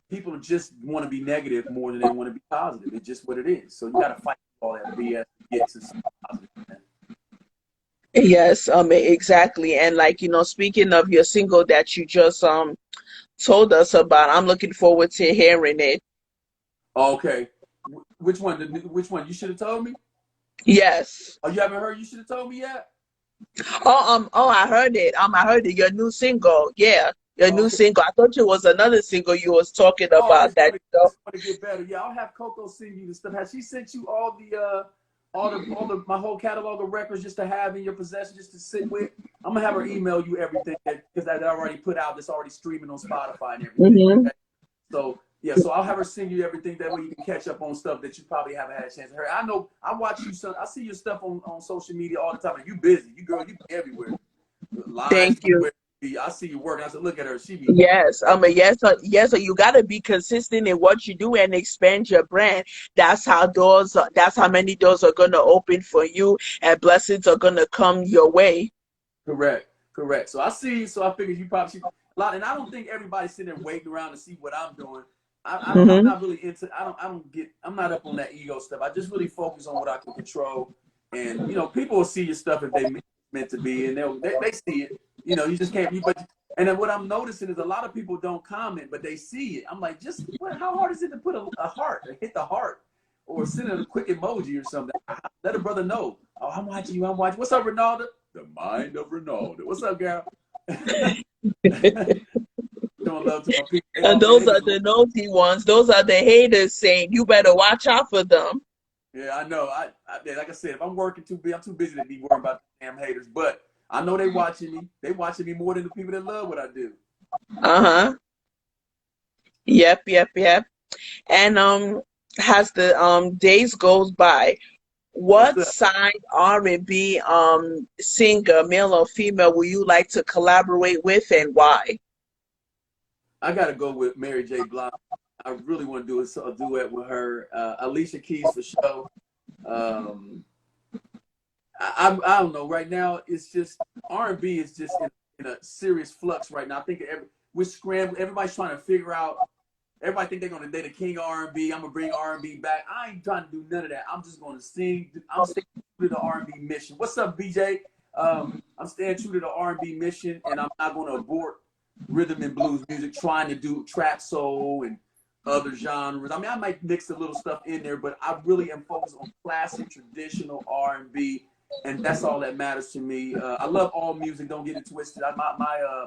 people just want to be negative more than they want to be positive. It's just what it is. So you got to fight all that BS to get to some positive. Yes, exactly. And like, speaking of your single that you just told us about, I'm looking forward to hearing it. Okay. Which one? Which one? You should have told me? Yes. Oh, you haven't heard You Should Have Told Me yet? I heard it. I heard it. Your new single. Yeah. Your new single. I thought it was another single you was talking about It's that. Gonna Get Better. Yeah, I'll have Coco send you the stuff. Has she sent you all the my whole catalog of records just to have in your possession, just to sit with? I'm gonna have her email you everything because that I already put out. That's already streaming on Spotify and everything. Okay? So yeah, so I'll have her send you everything. That way you can catch up on stuff that you probably haven't had a chance to hear. I know I watch you. I see your stuff on social media all the time. And you busy. You girl, you everywhere. Live, Thank you. I see you working. I said, look at her. She be Yes, yes. So you gotta be consistent in what you do and expand your brand. That's how that's how many doors are gonna open for you, and blessings are gonna come your way. Correct. So I see. So I figured you probably see a lot, and I don't think everybody's sitting there waiting around to see what I'm doing. I'm not really into. I'm not up on that ego stuff. I just really focus on what I can control, and people will see your stuff if they meant to be, and they see it. You just can't. And then what I'm noticing is a lot of people don't comment, but they see it. I'm like, how hard is it to put a heart, hit the heart, or send a quick emoji or something? Let a brother know. Oh, I'm watching you. I'm watching. What's up, Ronaldo? The mind of Ronaldo. What's up, girl? Showing love to my people. And those are the nosy ones. Those are the haters saying you better watch out for them. Yeah, I know. I like I said, if I'm working I'm too busy to be worrying about the damn haters. But I know they watching me. They watching me more than the people that love what I do. Yep. And as the days goes by, what side R&B singer, male or female, will you like to collaborate with, and why? I gotta go with Mary J. Blige. I really want to do a duet with her. Alicia Keys for sure. I don't know. Right now, it's just R&B is just in a serious flux right now. I think we're scrambling. Everybody's trying to figure out. Everybody think they're gonna date a king of R&B. I'm gonna bring R&B back. I ain't trying to do none of that. I'm just gonna sing. I'm sticking to the R&B mission. What's up, BJ? I'm staying true to the R&B mission, and I'm not gonna abort rhythm and blues music, trying to do trap soul and other genres. I mean, I might mix a little stuff in there, but I really am focused on classic, traditional R&B, and that's all that matters to me. I love all music. Don't get it twisted. My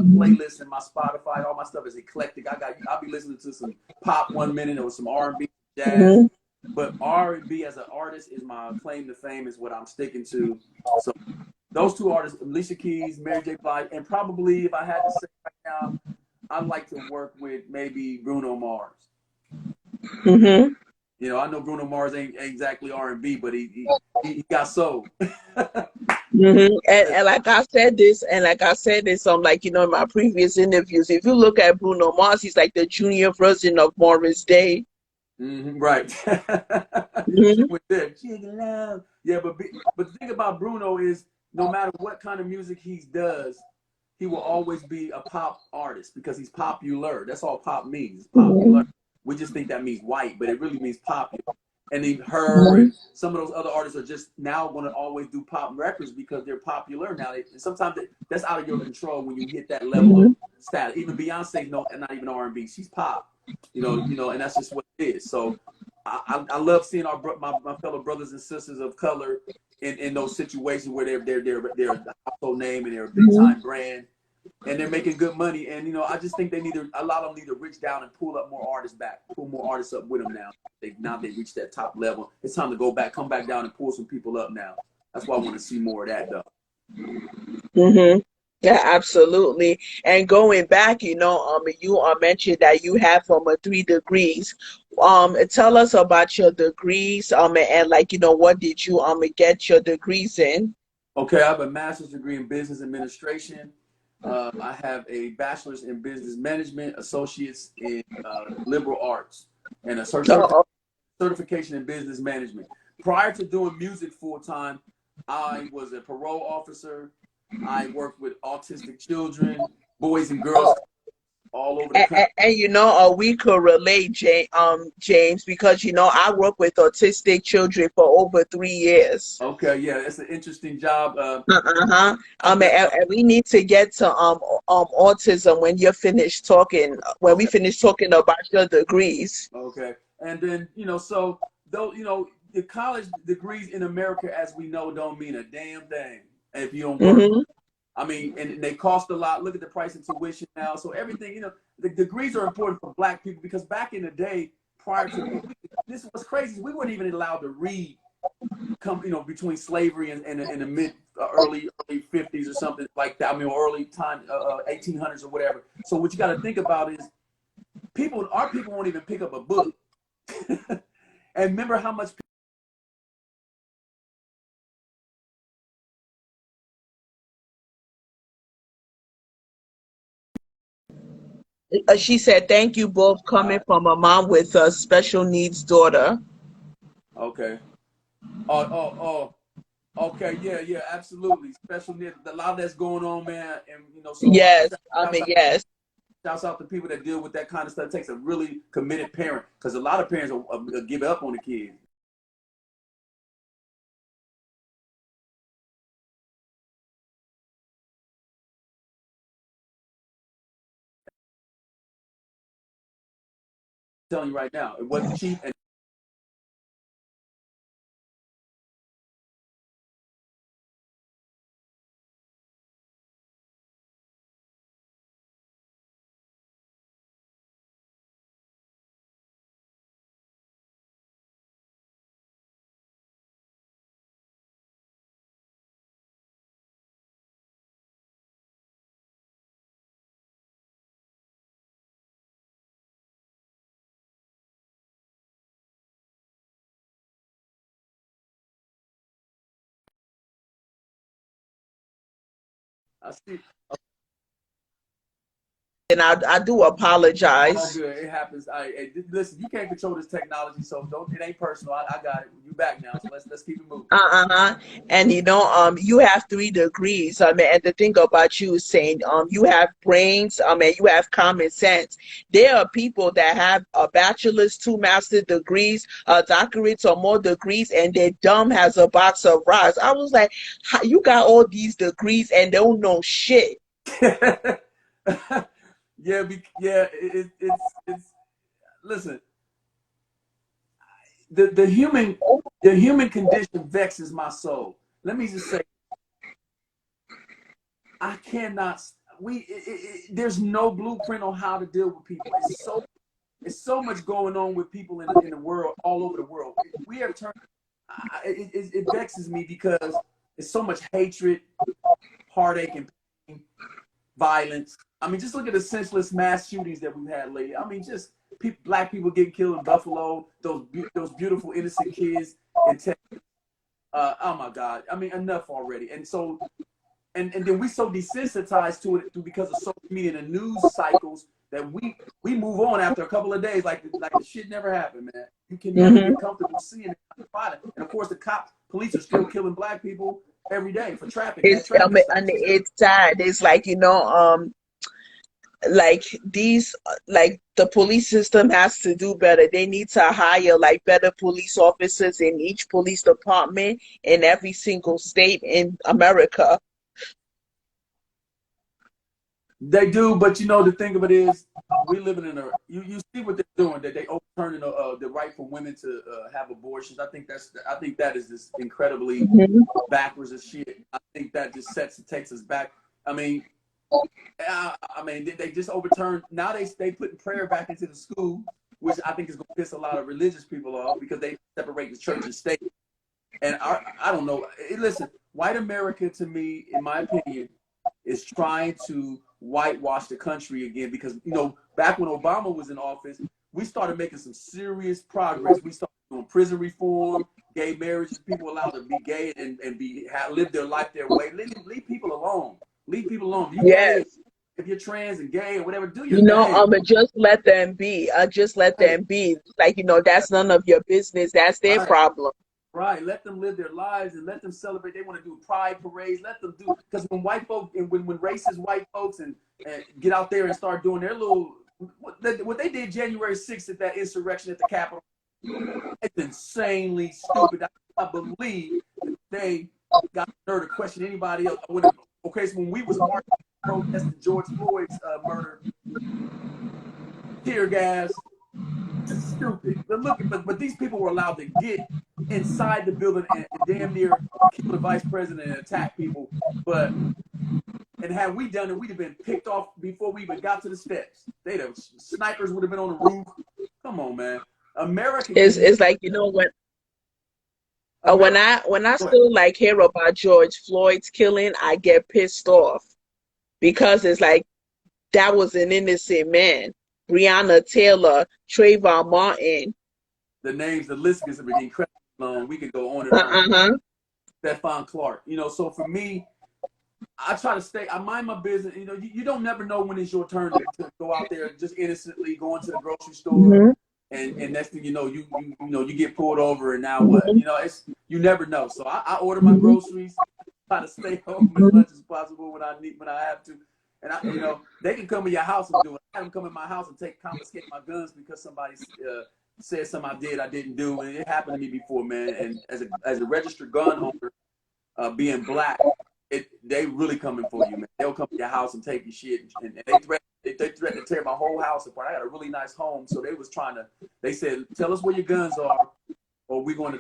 playlist and my Spotify, all my stuff is eclectic. I'll be listening to some pop 1 minute or some R&B, jazz, but R&B as an artist is my claim to fame. Is what I'm sticking to. So those two artists, Alicia Keys, Mary J. Blige, and probably if I had to say right now, I'd like to work with maybe Bruno Mars. I know Bruno Mars ain't exactly R&B, but he got soul. And like I said this, like in my previous interviews, if you look at Bruno Mars, he's like the junior version of Morris Day. Right. Yeah, but the thing about Bruno is no matter what kind of music he does, he will always be a pop artist because he's popular. That's all pop means. It's popular. We just think that means white, but it really means popular. And then her and some of those other artists are just now going to always do pop records because they're popular now. And sometimes that's out of your control when you hit that level of status. Even Beyonce, no, not even R&B. She's pop, you know, and that's just what it is. So I love seeing my fellow brothers and sisters of color in those situations where they're a household name and they're a big time brand. And they're making good money, and I just think a lot of them need to reach down and pull up more artists back, pull more artists up with them now. They reach that top level. It's time to come back down and pull some people up now. That's why I want to see more of that, though. Yeah, absolutely. And going back, you mentioned that you have 3 degrees. Tell us about your degrees, and what did you get your degrees in? Okay, I have a master's degree in business administration. I have a bachelor's in business management, associates in liberal arts, and a certification in business management. Prior to doing music full time, I was a parole officer. I worked with autistic children, boys and girls all over the country. And we could relate, James, because I work with autistic children for over 3 years. Okay, yeah, it's an interesting job. And we need to get to autism when you're finished talking. When we finish talking about your degrees. Okay, and then so though the college degrees in America, as we know, don't mean a damn thing if you don't work. I mean, and they cost a lot. Look at the price of tuition now. So everything, the degrees are important for Black people because back in the day, prior to this was crazy. We weren't even allowed to read, between slavery and the mid early 50s or something like that. I mean, early time 1800s or whatever. So what you got to think about is our people won't even pick up a book. And remember how much. She said, "Thank you both coming from a mom with a special needs daughter." Okay. Okay. Yeah, absolutely. Special needs. A lot of that's going on, man. And so yes, yes. Shouts out to people that deal with that kind of stuff. It takes a really committed parent because a lot of parents will give up on the kids. I'm telling you right now, it wasn't cheap. And I see. And I do apologize. All good. It happens. Listen, you can't control this technology, so it ain't personal. I got it. You back now, so let's keep it moving. And you have 3 degrees. And the thing about you is saying, you have brains. And you have common sense. There are people that have a bachelor's, 2 master's degrees, doctorates, or more degrees, and they're dumb as a box of rocks. I was like, you got all these degrees and they don't know shit. It's listen. The human condition vexes my soul. Let me just say, I cannot. There's no blueprint on how to deal with people. It's so much going on with people in the world, all over the world. We have turned. It vexes me because it's so much hatred, heartache, and pain, violence. I mean, just look at the senseless mass shootings that we've had lately. I mean, just Black people getting killed in Buffalo, those beautiful innocent kids in Texas. Oh my God! I mean, enough already. And so, and then we so desensitized to it because of social media and the news cycles that we move on after a couple of days like the shit never happened, man. You can never get comfortable seeing it. And of course, the police are still killing Black people. every day for traffic at It's traffic on stops. it's sad. It's like, like these like the police system has to do better. They need to hire like better police officers in each police department in every single state in America. They do, but you know the thing of it is, we living in a you see what they're doing, that they overturning the right for women to have abortions. I think that is just incredibly Mhm. backwards as shit. I think that just takes us back. I mean, they just overturned. Now they putting prayer back into the school, which I think is going to piss a lot of religious people off because they separate the church and state. And I don't know. Listen, white America, to me, in my opinion, is trying to whitewash the country again because, you know, back when Obama was in office, we started making some serious progress. We started doing prison reform, gay marriages, people allowed to be gay and live their life their way. Leave people alone. Leave people alone. If you gay, Yes. if you're trans and gay or whatever, do your You know, thing. just let them be. Just let Right. them be. Like, that's none of your business. That's their Right. problem. Right, let them live their lives and let them celebrate. They want to do pride parades. Let them do, because when white folks and when racist white folks and get out there and start doing their little what they did January 6th at that insurrection at the Capitol, it's insanely stupid. I believe that they got the nerve to question anybody else. Okay, so when we was marching protesting George Floyd's murder, tear gas. It's stupid. But these people were allowed to get inside the building and damn near kill the vice president and attack people. And had we done it, we'd have been picked off before we even got to the steps. Snipers would have been on the roof. Come on, man. America. It's like, when I still like hear about George Floyd's killing, I get pissed off because it's like that was an innocent man. Breonna Taylor, Trayvon Martin. The list gets incredibly long. We could go on and on. Stephon Clark. So for me, I try to I mind my business. You don't never know when it's your turn to go out there just innocently going to the grocery store, and next thing you know, you get pulled over, and now what? You never know. So I order my groceries, try to stay home as much as possible when I have to. And they can come to your house and do it. I have them come in my house and confiscate my guns because somebody said something I didn't do, and it happened to me before, man. And as a registered gun owner, being black, they really coming for you, man. They'll come to your house and take your shit, and they threatened to tear my whole house apart. I had a really nice home, so they said, tell us where your guns are, or we're going to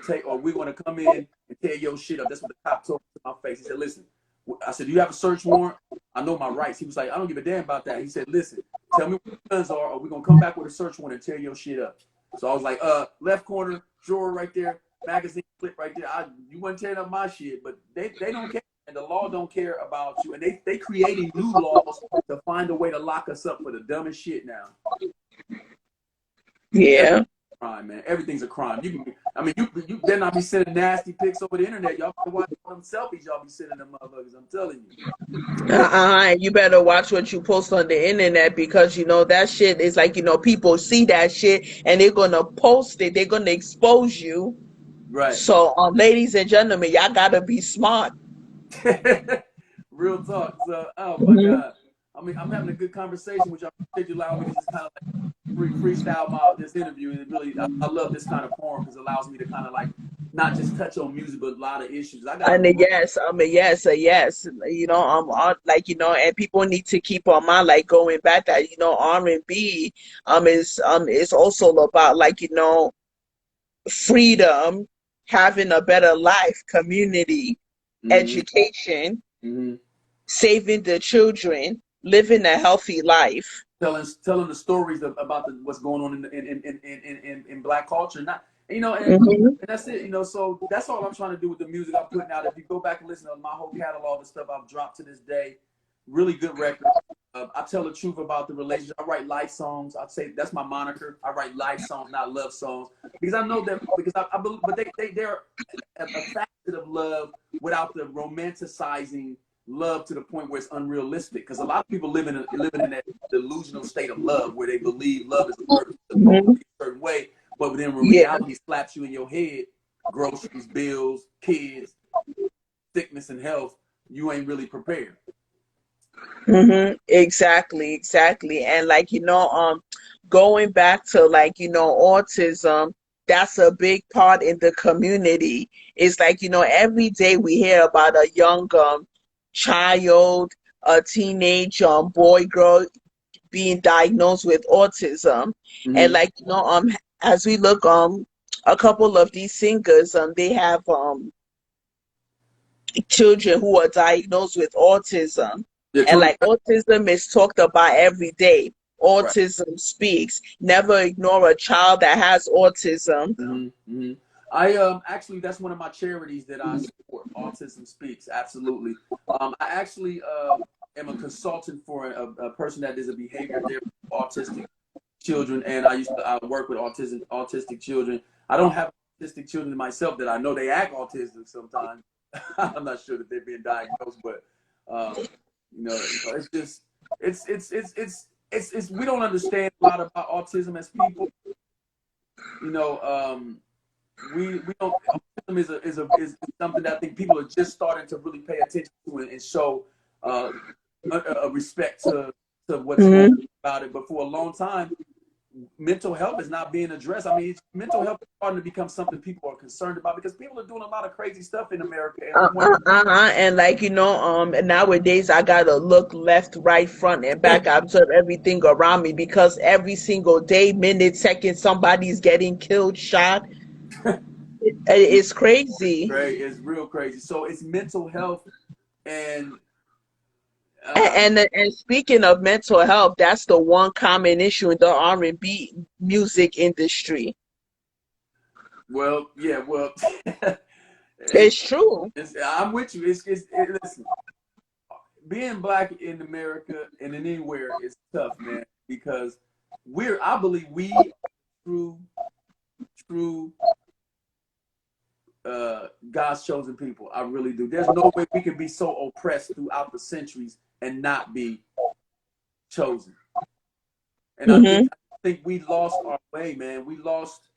come in and tear your shit up. That's what the cop told me to my face. He said, listen. I said, do you have a search warrant? I know my rights. He was like, I don't give a damn about that. He said, listen, tell me where your guns are, or we're going to come back with a search warrant and tear your shit up. So I was like, left corner, drawer right there, magazine clip right there. You weren't tearing up my shit, but they don't care. And the law don't care about you. And they creating new laws to find a way to lock us up for the dumbest shit now. Yeah. Crime, man. Everything's a crime. You better not be sending nasty pics over the internet. Y'all better watch them selfies y'all be sending them motherfuckers. I'm telling you. You better watch what you post on the internet because that shit is like, people see that shit and they're gonna post it. They're gonna expose you. Right. So, ladies and gentlemen, y'all gotta be smart. Real talk. So, oh my God. I'm having a good conversation with y'all. You allow me to just kind of like freestyle this interview, and really, I love this kind of forum because it allows me to kind of like not just touch on music, but a lot of issues. Yes, and people need to keep on mind, like going back that R&B is also about like freedom, having a better life, community, education, saving the children, living a healthy life, telling the stories about what's going on in Black culture, and that's it. So that's all I'm trying to do with the music I'm putting out. If you go back and listen to my whole catalog of stuff I've dropped to this day, really good record. I tell the truth about the relationship. I write life songs. I'd say that's my moniker. I write life songs, not love songs, because I know that I believe, but they're a facet of love without the romanticizing love to the point where it's unrealistic. Because a lot of people living in that delusional state of love where they believe love is supposed to be a certain way, but then when reality slaps you in your head, groceries, bills, kids, sickness and health, you ain't really prepared. Exactly. And like, going back to like, autism, that's a big part in the community. It's like, every day we hear about a young child, a teenage boy, girl being diagnosed with autism. And like, as we look a couple of these singers, they have children who are diagnosed with autism. Yeah, And 20, like autism is talked about every day. right. Autism speaks. Never ignore a child that has autism. I actually, that's one of my charities that I support. Autism Speaks, absolutely. I actually am a consultant for a person that is a behavior therapist for autistic children, and I work with autistic children. I don't have autistic children myself that I know they act autistic sometimes. I'm not sure that they're being diagnosed, but it's just it's we don't understand a lot about autism as people. We don't. Autism is something that I think people are just starting to really pay attention to and show a respect to what's going on about it. But for a long time, mental health is not being addressed. I mean, mental health is starting to become something people are concerned about because people are doing a lot of crazy stuff in America. And like, nowadays I gotta look left, right, front, and back. I observe everything around me because every single day, minute, second, somebody's getting killed, shot. It's crazy. Right, it's real crazy. So it's mental health and and speaking of mental health, that's the one common issue in the R&B music industry. Well, yeah, well, it's true. I'm with you. Listen, being black in America and in anywhere is tough, man, because I believe we true God's chosen people. I really do. There's no way we can be so oppressed throughout the centuries and not be chosen. And I think we lost our way, man. We lost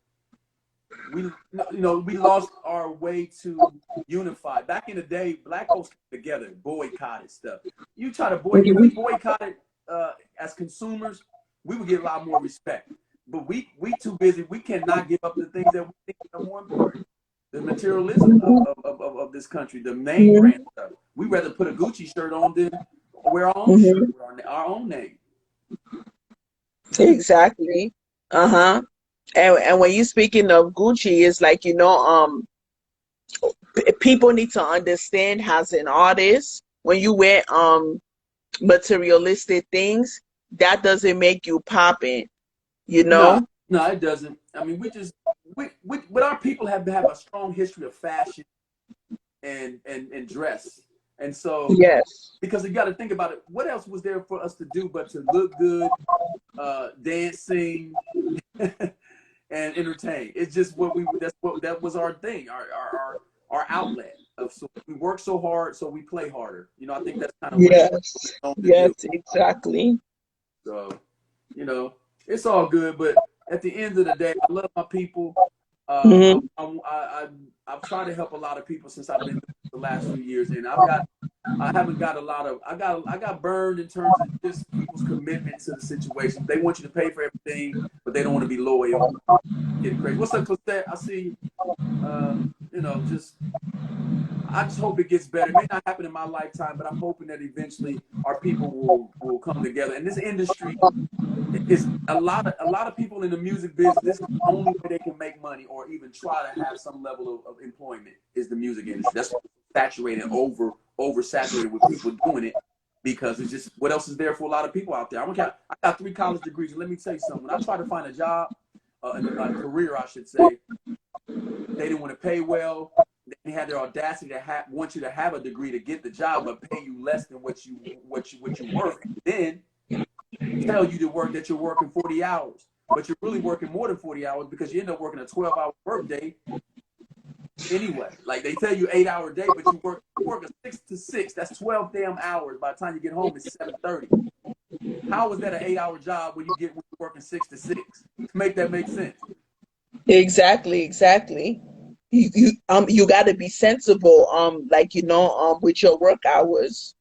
our way to unify. Back in the day, black folks came together, boycotted stuff. You try to we boycotted as consumers, we would get a lot more respect. But we too busy. We cannot give up the things that we think are more important. The materialism of this country, the name brand stuff. We rather put a Gucci shirt on than wear our own shirt, our own name. Exactly. And when you're speaking of Gucci, it's like, people need to understand as an artist, when you wear materialistic things, that doesn't make you popping, No, it doesn't. I mean, but our people have a strong history of fashion and dress. And so, yes, because you got to think about it, what else was there for us to do but to look good, dancing, and entertain? It's just that was our thing, our outlet. So we work so hard, so we play harder. I think that's kind of yes, exactly. So, it's all good, but at the end of the day, I love my people. I've tried to help a lot of people since I've been the last few years, and I got burned in terms of just people's commitment to the situation. They want you to pay for everything, but they don't want to be loyal. Getting crazy. What's up, Cosette? I see. I just hope it gets better. It may not happen in my lifetime, but I'm hoping that eventually our people will come together. And this industry is a lot of people in the music business. This is the only way they can make money or even try to have some level of employment is the music industry. That's saturated, oversaturated with people doing it because it's just what else is there for a lot of people out there. I got 3 college degrees, and let me tell you something. When I try to find a job, a career, I should say, they didn't want to pay well. They had their audacity to want you to have a degree to get the job, but pay you less than what you work. And then tell you that you're working 40 hours, but you're really working more than 40 hours because you end up working a 12-hour work day anyway. Like they tell you 8-hour day, but you work a 6 to 6. That's 12 damn hours. By the time you get home, it's 7:30. How is that an 8-hour job when you're working 6 to 6? Make that make sense? Exactly. you got to be sensible, like, with your work hours.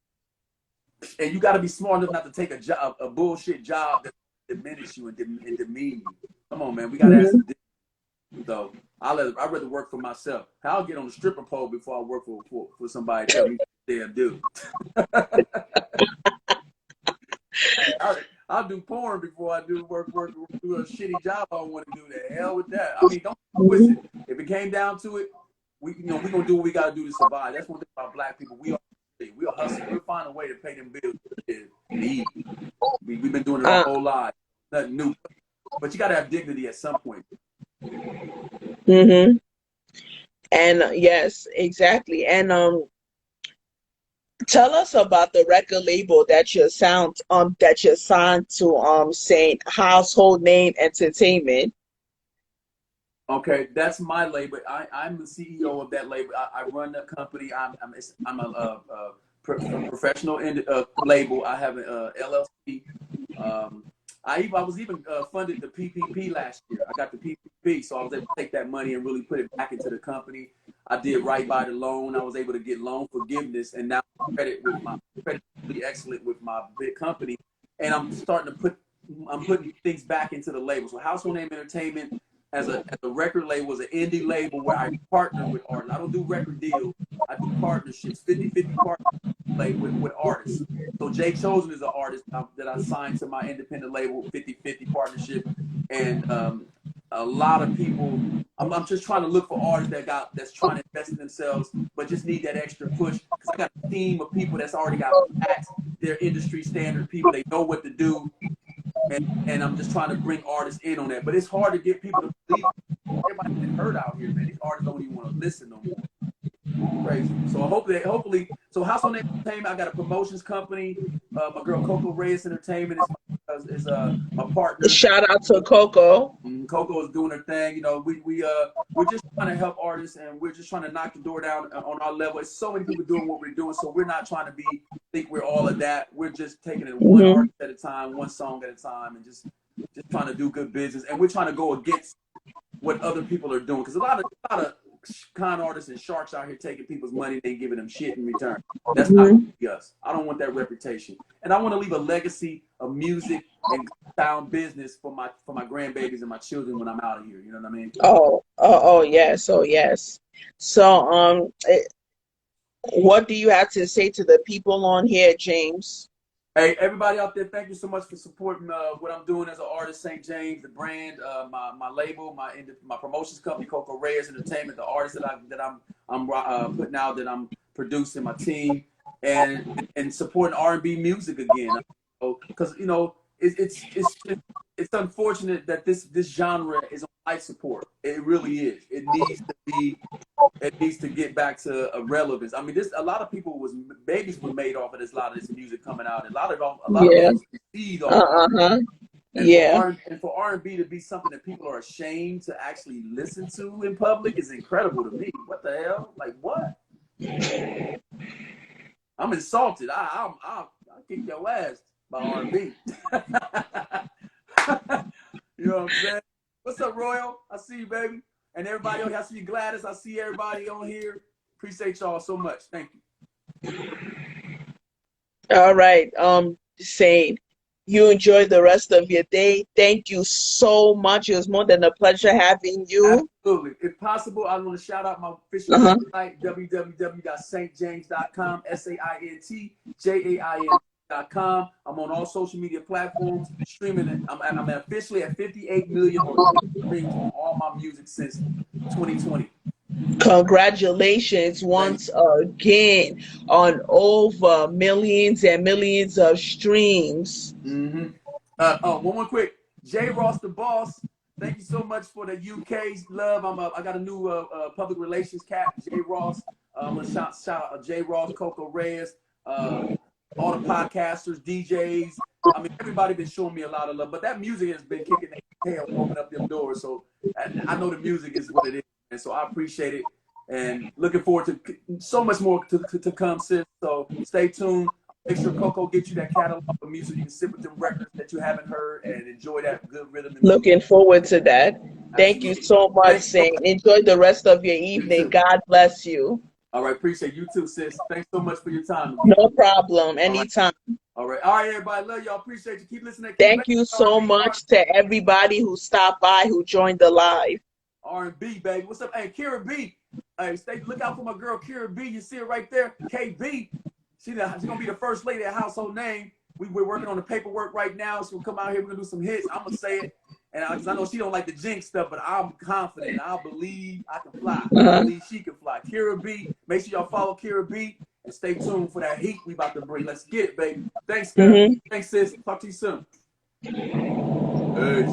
And you got to be smart enough not to take a bullshit job that diminish you and demean you. Come on, man. We got to ask some. So I'd rather work for myself. I'll get on the stripper pole before I work for somebody to tell me what they'll do. I'll do porn before I do do a shitty job I don't want to do. The hell with that. I mean, don't twist it. If it came down to it, we're gonna do what we gotta do to survive. That's one thing about black people. We'll hustle. We'll find a way to pay them bills and eat. We've been doing it our whole life. Nothing new. But you gotta have dignity at some point. Mm-hmm. And yes, exactly. And tell us about the record label that you're signed to, Saint Household Name Entertainment. Okay, that's my label. I'm the CEO of that label. I run the company. I'm a professional label. I have an LLC. I was even funded the PPP last year. I got the PPP, so I was able to take that money and really put it back into the company. I did right by the loan. I was able to get loan forgiveness, and now credit really excellent with my big company. And I'm putting things back into the label. So Household Name Entertainment as a record label is an indie label where I partner with artists. I don't do record deals. I do partnerships, 50-50 partnerships with artists. So Jay Chosen is an artist that I signed to my independent label, 50-50 partnership. And a lot of people, I'm just trying to look for artists that's trying to invest in themselves, but just need that extra push. Because I got a team of people that's already got facts. They're industry standard people. They know what to do. And I'm just trying to bring artists in on that. But it's hard to get people to believe it. Everybody's been hurt out here, man. These artists don't even want to listen no more. Crazy. So hopefully, so Household Name Entertainment, I got a promotions company. My girl Coco Reyes Entertainment is my partner. Shout out to Coco. Coco is doing her thing. We're just trying to help artists, and we're just trying to knock the door down on our level. It's so many people doing what we're doing, so we're not trying to think we're all of that. We're just taking it one artist at a time, one song at a time, and just trying to do good business. And we're trying to go against what other people are doing, because a lot of con artists and sharks out here taking people's money, they giving them shit in return. That's not us. I don't want that reputation, and I want to leave a legacy of music and sound business for my grandbabies and my children when I'm out of here. You know what I mean? Oh yes, yes. So what do you have to say to the people on here, Jaimz? Hey, everybody out there, thank you so much for supporting what I'm doing as an artist, St. Jaimz, the brand, my label, my promotions company, Coco Reyes Entertainment, the artists that I'm putting out, that I'm producing, my team, and supporting R&B music again. Because it's unfortunate that this genre is on life support. It really is. It needs to get back to a relevance. I mean, a lot of people babies were made off of this. A lot of this music coming out, and a lot of us conceived off. And for R&B to be something that people are ashamed to actually listen to in public is incredible to me. What the hell? Like what? I'm insulted. I'll kick your ass by R&B. You know what I'm saying? What's up, Royal? I see you, baby. And everybody else, I see you, Gladys. I see everybody on here. Appreciate y'all so much. Thank you. All right. Saint, you enjoy the rest of your day. Thank you so much. It was more than a pleasure having you. Absolutely. If possible, I want to shout out my official website, www.stjaimz.com, SAINTJAIN.com. I'm on all social media platforms, streaming it. I'm officially at 58 million streams on all my music since 2020. Congratulations once again on over millions and millions of streams. One more quick. J. Ross the Boss, thank you so much for the UK's love. I got a new public relations cat, J. Ross. I'm gonna shout out J. Ross, Coco Reyes, all the podcasters, DJs. I mean, everybody been showing me a lot of love, but that music has been kicking their tail, opening up them doors. So I know the music is what it is, and so I appreciate it. And looking forward to so much more to come, sis. So stay tuned. Make sure Coco gets you that catalog of music. You can sit with them records that you haven't heard and enjoy that good rhythm. Looking forward to that. Thank you so much, Saint. Enjoy the rest of your evening. God bless you. All right, appreciate you too, sis. Thanks so much for your time again. No problem. Anytime. All right, everybody. Love y'all. Appreciate you. Keep listening. Thank you so much to everybody who stopped by, who joined the live. R&B, baby. What's up? Hey, Kira B. Hey, look out for my girl, Kira B. You see her right there? KB. She's going to be the first lady at Household Name. We're working on the paperwork right now. So we'll come out here. We're going to do some hits. I'm going to say it. And because I know she don't like the jinx stuff, but I'm confident. I believe I can fly. I believe she can fly. Kira B. Make sure y'all follow Kira B. And stay tuned for that heat we about to bring. Let's get it, baby. Thanks, girl. Thanks, sis. Talk to you soon. Hey.